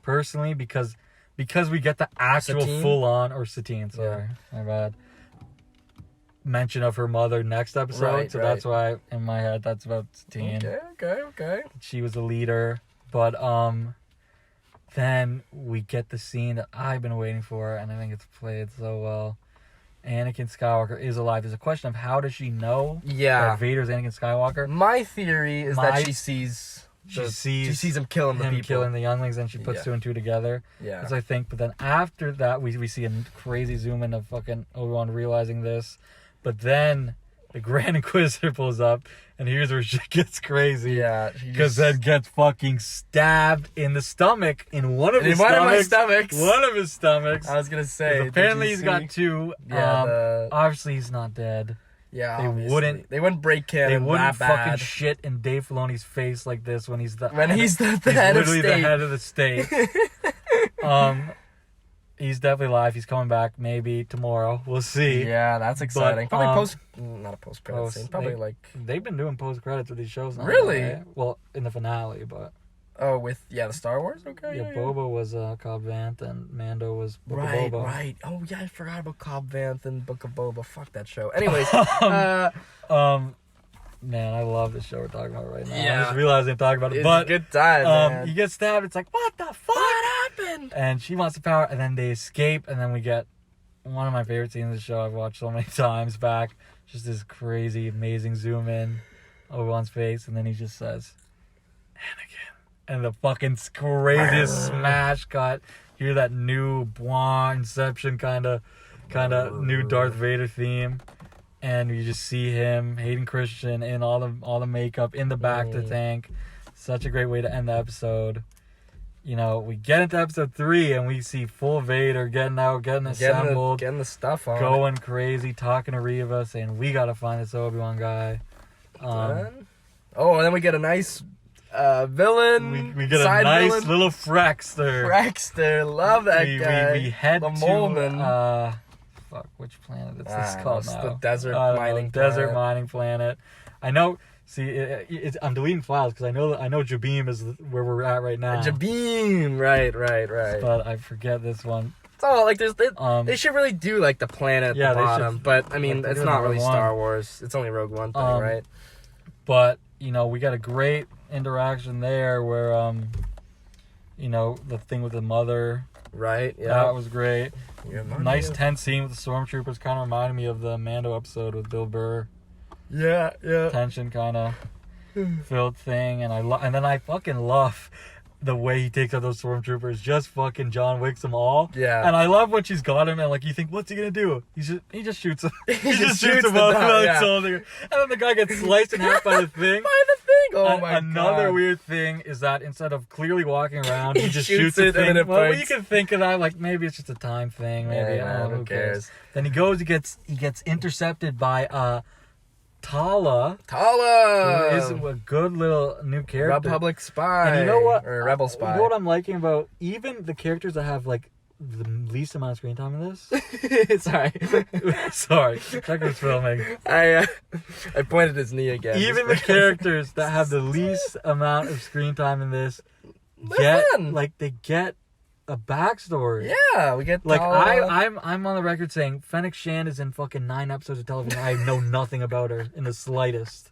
personally because we get the actual Satine? full-on or Satine, sorry, my bad, mention of her mother next episode, right, that's why in my head that's about Satine. Okay. She was a leader, but then we get the scene that I've been waiting for, and I think it's played so well. Anakin Skywalker is alive. There's a question of how does she know that Vader's Anakin Skywalker? My theory is that she sees him killing the people. Killing the younglings, and she puts two and two together. Yeah. That's I think. But then after that, we see a crazy zoom in of fucking Obi-Wan realizing this. But then the Grand Inquisitor pulls up, and here's where shit gets crazy. Yeah. Because then gets fucking stabbed in the stomach, in one of his stomachs. One of his stomachs. I was going to say. Apparently he's got two. Yeah, obviously he's not dead. Yeah, they wouldn't break him. They wouldn't that fucking bad. shit in Dave Filoni's face like this when he's the head literally the head of the state. He's definitely alive. He's coming back maybe tomorrow. We'll see. Yeah, that's exciting. But, probably not a post-credit scene. Probably they've been doing post-credits with these shows now. Really? Right? Well, in the finale, but with the Star Wars. Okay. Yeah, Boba was Cobb Vanth and Mando was Book of Boba. Right. Oh yeah, I forgot about Cobb Vanth and Book of Boba. Fuck that show. Anyways, man, I love the show we're talking about right now. Yeah. I just realized I'm talking about it. It's but a good time, man. He gets stabbed. It's like, what the fuck? What happened? And she wants the power, and then they escape, and then we get one of my favorite scenes of the show I've watched so many times back. Just this crazy, amazing zoom in Obi-Wan's face, and then he just says, Anakin. And the fucking craziest smash cut. Hear that new Inception kind of new Darth Vader theme. And you just see him, Hayden Christensen, in all the makeup in the back to tank. Such a great way to end the episode. We get into episode 3 and we see full Vader getting assembled, getting the stuff on, going crazy, talking to Reva, saying we gotta find this Obi-Wan guy. And then we get a nice villain. We get a nice villain. little Fraxter. Love that guy. We head the Molman. to which planet is this called now? The desert mining planet. I know. See, I'm deleting files because I know Jabim is where we're at right now. Jabim, right. But I forget this one. So they should really do the planet at the bottom. But I mean, it's not really Star Wars. It's only Rogue One thing, right? But we got a great interaction there where the thing with the mother. Right. Yeah. That was great. Nice tense scene with the stormtroopers. Kind of reminded me of the Mando episode with Bill Burr. Yeah. Tension kind of filled thing, and then I fucking love the way he takes out those stormtroopers. Just fucking John Wicks them all. Yeah. And I love when she's got him, and you think, what's he gonna do? He just shoots him. He just shoots him up. And then the guy gets sliced in half by the thing. Oh my god. Another weird thing is that instead of clearly walking around, he just shoots it the thing. and it Well, breaks. you can think of that maybe it's just a time thing. Maybe who cares? Then he goes. He gets intercepted by Tala, who is a good little new character, Republic spy, and you know what? or rebel spy. You know what I'm liking about even the characters that have the least amount of screen time in this. Sorry. Sorry, Chuck was filming. I pointed his knee again. Even the characters that have the least amount of screen time in this get a backstory. Yeah, we get like I'm on the record saying Fennec Shand is in fucking 9 episodes of television. I know nothing about her in the slightest.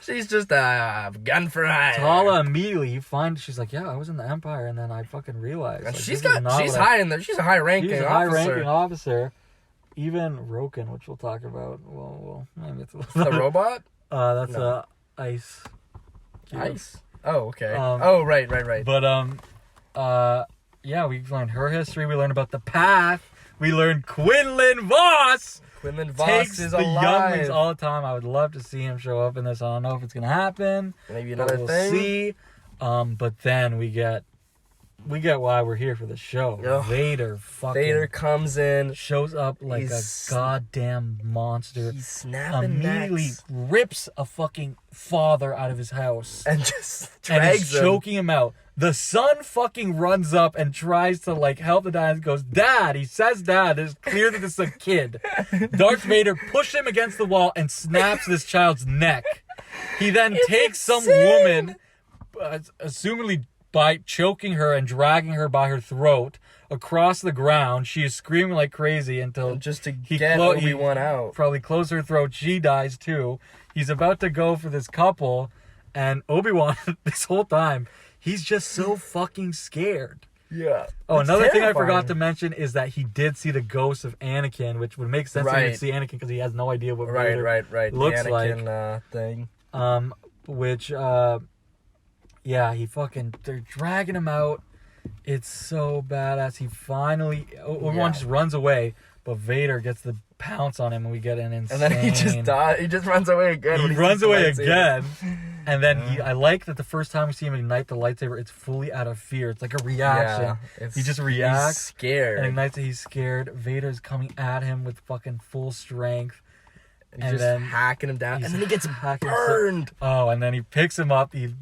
She's just a gun for hire. Tala immediately she's like, yeah, I was in the Empire, and then I fucking realized like, she's high in there. She's a high ranking officer. High ranking officer. Even Roken, which we'll talk about. Well, maybe it's the robot. That's Ice. Ice. Oh, okay. Right. But yeah, we learned her history. We learned about the path. We learned Quinlan Voss. Quinlan Voss takes is the alive. younglings all the time. I would love to see him show up in this. I don't know if it's gonna happen. Maybe another we'll thing. See. But then we get why we're here for the show. Ugh. Vader comes in, shows up like a goddamn monster. He's snapping immediately necks. Rips a fucking father out of his house and just and drags is choking him out. The son fucking runs up and tries to like help the dad and goes, Dad! He says Dad. It's clear that this is a kid. Darth Vader pushed him against the wall and snaps this child's neck. He then takes some woman, assumingly by choking her and dragging her by her throat across the ground. She is screaming like crazy until just to get Obi-Wan out. Probably close her throat. She dies too. He's about to go for this couple, and Obi-Wan this whole time, he's just so fucking scared. Yeah. Oh, another thing I forgot to mention is that he did see the ghost of Anakin, which would make sense to see Anakin because he has no idea what Vader looks the Anakin, thing. Yeah, they're dragging him out. It's so badass. He finally, Obi-Wan just runs away, but Vader gets the pounce on him, and we get an insane. And then he just dies. He just runs away again. He runs away again, and then I like that the first time we see him ignite the lightsaber, it's fully out of fear. It's like a reaction. Yeah, he just reacts. He's scared. And ignites it. He's scared. Vader's coming at him with fucking full strength. And he's just hacking him down. And then he gets burned. And then he picks him up. He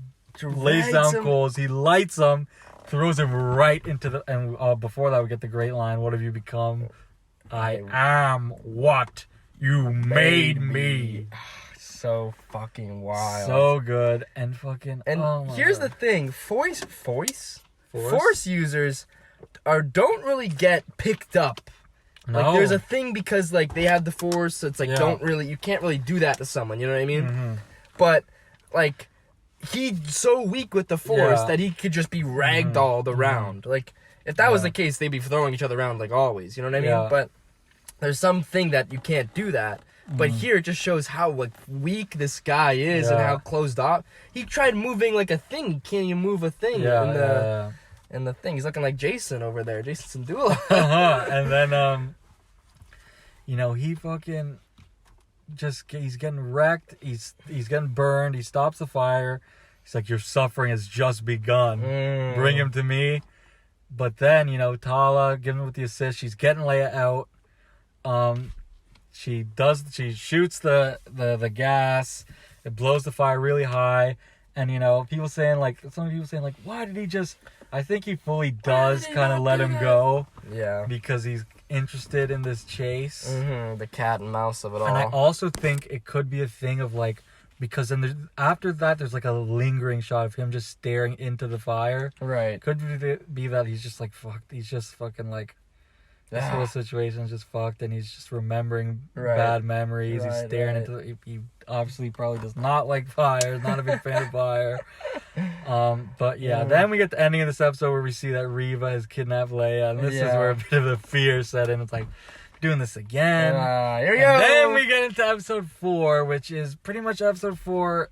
lays down coals. He lights them. Throws him right into the... And before that, we get the great line, what have you become? I am what you made me. So fucking wild. So good. And fucking... And here's the thing. Force users don't really get picked up. No. Like, there's a thing because, like, they have the Force, so it's like, you can't really do that to someone, you know what I mean? Mm-hmm. But, like... He's so weak with the Force that he could just be ragdolled around. Like, if that was the case, they'd be throwing each other around like always. You know what I mean? Yeah. But there's something that you can't do that. But here it just shows how like weak this guy is and how closed off. He tried moving like a thing. He can't even move a thing in the thing. He's looking like Jason over there. Jason Sindula. And then, he fucking... he's getting wrecked. He's getting burned. He stops the fire. He's like, your suffering has just begun. Bring him to me. But then, Tala, giving him with the assist, she's getting Leia out. She shoots the gas. It blows the fire really high. And, some people saying like, why did he just... I think he fully does kind of let him go. Yeah. Because he's interested in this chase. Mm-hmm. The cat and mouse of it all. And I also think it could be a thing of like, because then after that, there's like a lingering shot of him just staring into the fire. Right. Could be that he's just like, fucked. He's just fucking like, this whole situation's just fucked, and he's just remembering bad memories. He's staring into he obviously probably does not like fire, not a big fan of fire. But then we get the ending of this episode where we see that Reva has kidnapped Leia, and this is where a bit of the fear set in. It's like, doing this again. Here we go. Then we get into episode 4, which is pretty much episode 4.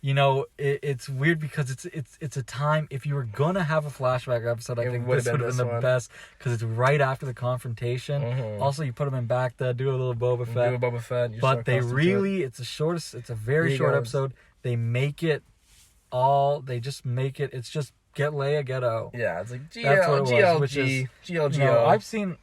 It's weird because it's a time, if you were gonna have a flashback episode, I think this would have been the best, because it's right after the confrontation. Mm-hmm. Also, you put them in back to do a little Boba Fett. But they really, it's a very short episode. They make it it's just get Leia, get out. Yeah, it's like GLG. GLG.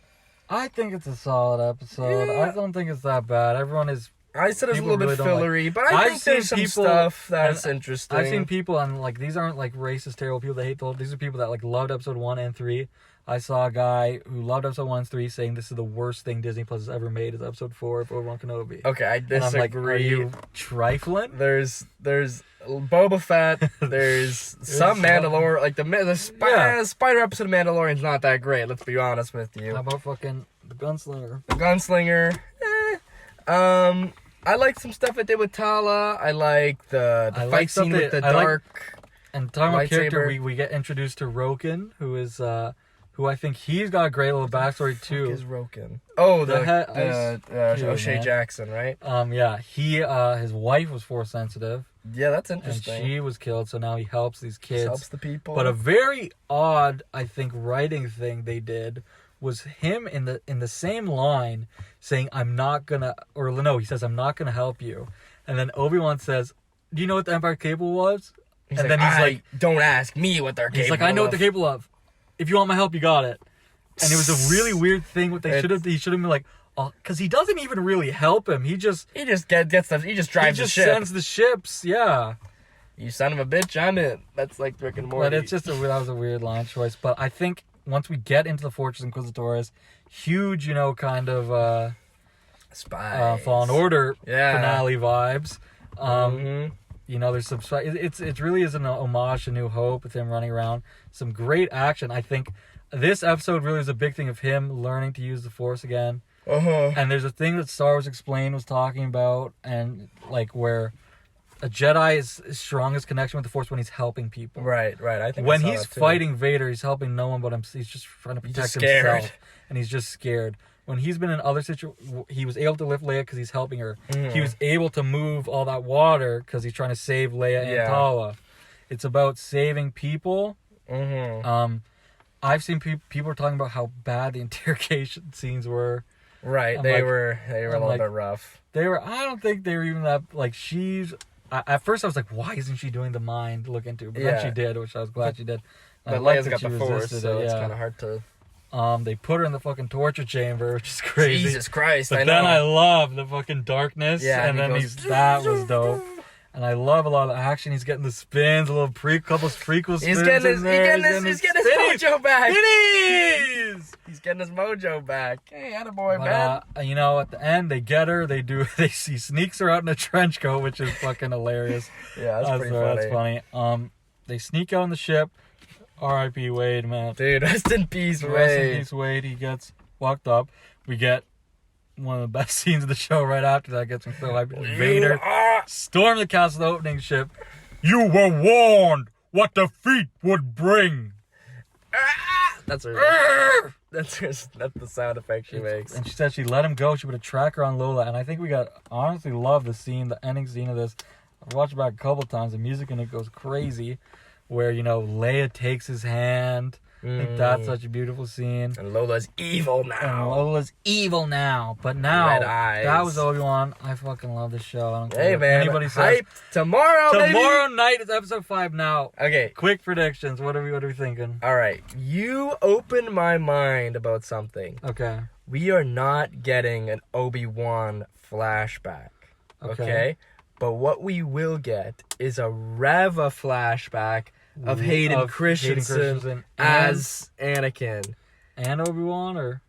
I think it's a solid episode. Yeah. I don't think it's that bad. Everyone is I said it's a People little bit really don't fillery, but I think there's some stuff that's interesting. I've seen people on, like, these aren't, like, racist, terrible people that hate the whole... These are people that, like, loved episode 1 and 3. I saw a guy who loved episode 1 and 3 saying this is the worst thing Disney Plus has ever made is episode 4 of Obi-Wan Kenobi. Okay, I disagree. And I'm like, are you trifling? There's Boba Fett, there's some Mandalorian, like the spider episode of Mandalorian's not that great, let's be honest with you. How about fucking the Gunslinger? The Gunslinger, I like some stuff they did with Tala. I like the fight scene with the dark. And talking about character, lightsaber. we get introduced to Roken, who is who I think he's got a great little backstory too. Who is Roken? Oh, the O'Shea man. Jackson, right? Yeah, his wife was Force sensitive. Yeah, that's And interesting. she was killed, so now he helps these kids. He helps the people. But a very odd, I think, writing thing they did was him in the same line saying, "I'm not gonna," or no, he says, "I'm not gonna help you," and then Obi-Wan says, "Do you know what the Empire capable was?" Then he's like, "Don't ask me what they're capable." He's like, "I know what they're capable of. If you want my help, you got it." And it was a really weird thing. What they should have, he should have been like, oh, because he doesn't even really help him. He just drives the ship. Sends the ships. Yeah. You son of a bitch, I'm in. That's like Rick and Morty. But it's just that was a weird line choice. But I think once we get into the Fortress Inquisitores, huge, kind of Spies. Fallen Order Yeah. finale vibes. Mm-hmm. There's some. It really is an homage to New Hope with him running around. Some great action. I think this episode really is a big thing of him learning to use the Force again. Uh-huh. And there's a thing that Star Wars Explained was talking about, and like where a Jedi is his strongest connection with the Force when he's helping people. Right. I think when he's fighting Vader, he's helping no one but him. He's just trying to protect himself, and he's just scared. When he's been in other situations, he was able to lift Leia because he's helping her. Mm. He was able to move all that water because he's trying to save Leia and Tala. It's about saving people. Mm-hmm. I've seen people talking about how bad the interrogation scenes were. Right, they were a little bit rough. I don't think they were even that, like, at first I was like, why isn't she doing the mind look into? But then she did, which I was glad she did. But Leia's got the Force, so it's kind of hard to... They put her in the fucking torture chamber, which is crazy. Jesus Christ, but I know. then I love the fucking darkness, and then that was dope. And I love a lot of the action. He's getting the spins, a little couple prequel spins. He's getting his mojo back. It is. He's getting his mojo back. Hey, attaboy, man. At the end, they get her. He sneaks her out in a trench coat, which is fucking hilarious. Yeah, that's pretty funny. That's funny. They sneak out on the ship. R.I.P. Wade, man. Dude, rest in peace, Wade. Rest in peace, Wade. He gets locked up. We get one of the best scenes of the show right after that. Gets him so hyped. Vader storm the castle, the opening ship. You were warned what defeat would bring. That's the sound effect she makes. And she said she let him go. She put a tracker on Lola. And I think honestly love the scene, the ending scene of this. I've watched it back a couple times. The music in it goes crazy. Where, Leia takes his hand. I think that's such a beautiful scene. And Lola's evil now. But now, Red eyes. That was Obi-Wan. I fucking love this show. I don't care what anybody says. Tomorrow night is episode 5 now. Okay. Quick predictions. What are we thinking? All right. You opened my mind about something. Okay. We are not getting an Obi-Wan flashback. Okay? But what we will get is a Reva flashback of Hayden Christensen as Anakin. And Obi-Wan, or?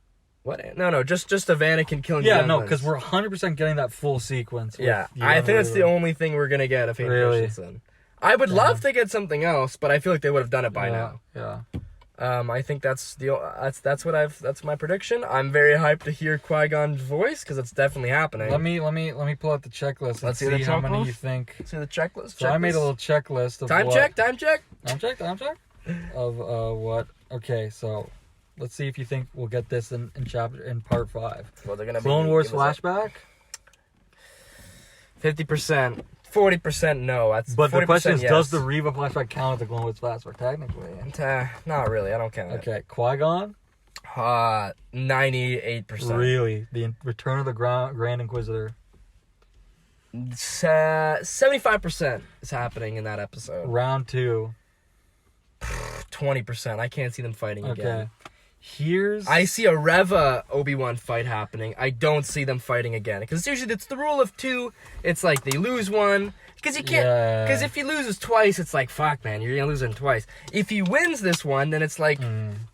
What? No, just of Anakin killing younglings. No, because we're 100% getting that full sequence. Yeah, I think that's the only thing we're going to get of Hayden Christensen. I would love to get something else, but I feel like they would have done it by now. Yeah. I think that's my prediction. I'm very hyped to hear Qui-Gon's voice because it's definitely happening. Let me pull out the checklist and see how many you think. See the checklist. So I made a little checklist of time check. Of what? Okay, so let's see if you think we'll get this in part 5. Well, they're gonna Clone Wars flashback. 50%. 40% no. That's but 40% the question is, yes. Does the Reva flashback count as the Clone Wars flashback? Technically, not really. I don't count it. Okay, Qui-Gon. 98%. Really, the Return of the Grand Inquisitor. 75% is happening in that episode. Round 2. 20%. I can't see them fighting again. I see a Reva Obi-Wan fight happening. I don't see them fighting again. Because usually it's the rule of 2. It's like they lose one. Because you can't. Because if he loses twice, it's like, fuck, man, you're going to lose him twice. If he wins this one, then it's like,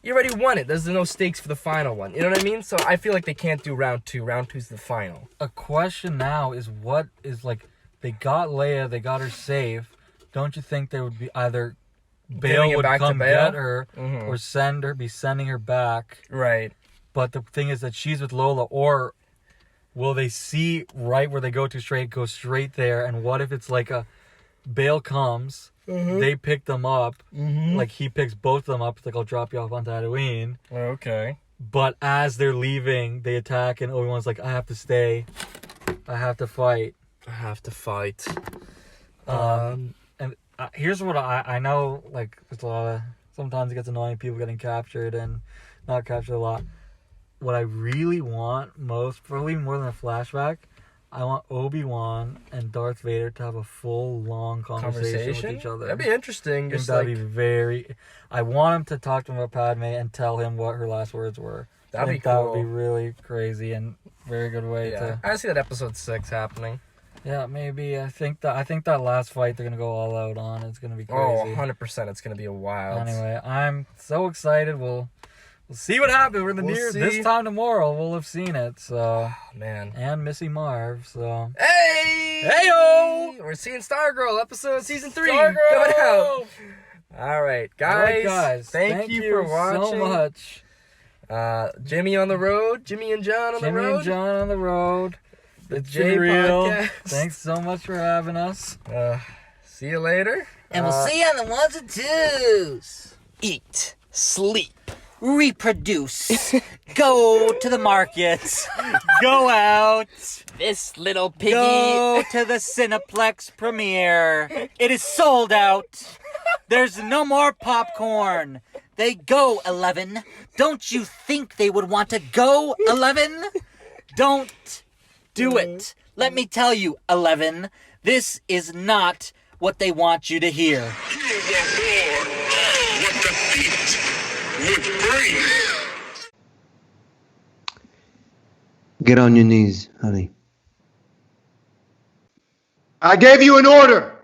you already won it. There's no stakes for the final one. You know what I mean? So I feel like they can't do round 2. Round 2's the final. A question now is what is, like, they got Leia, they got her safe. Don't you think there would be either Bail would come get her or be sending her back? Right. But the thing is that she's with Lola, or will they see right where they go straight there? And what if it's like a Bail comes, they pick them up, like he picks both of them up, like I'll drop you off on Tatooine. Okay. But as they're leaving, they attack, and Obi-Wan's like, I have to stay. I have to fight. Here's what I know, like, there's a lot of, sometimes it gets annoying, people getting captured and not captured a lot. What I really want most, probably more than a flashback, I want Obi-Wan and Darth Vader to have a full, long conversation with each other. That'd be interesting. I want him to talk to him about Padme and tell him what her last words were. That'd be cool. That would be really crazy and very good way to... I see that episode 6 happening. Yeah, maybe. I think that last fight they're gonna go all out on. It's gonna be crazy. 100%. It's gonna be a wild. Anyway, I'm so excited. We'll see what happens. We're this time tomorrow. We'll have seen it. So man, and Missy Marv. So hey-o! We're seeing Stargirl season 3 coming out. All right, guys. Thank you for watching so much. Jimmy on the road. Jimmy and John on the road. It's been real. Podcast. Thanks so much for having us. See you later. And we'll see you on the 1s and 2s. Eat, sleep, reproduce, go to the markets, go out. This little piggy. Go to the Cineplex premiere. It is sold out. There's no more popcorn. They go, 11. Don't you think they would want to go, 11? Don't do it. Let me tell you, 11, this is not what they want you to hear. You were born what defeat would bring. Get on your knees, honey. I gave you an order.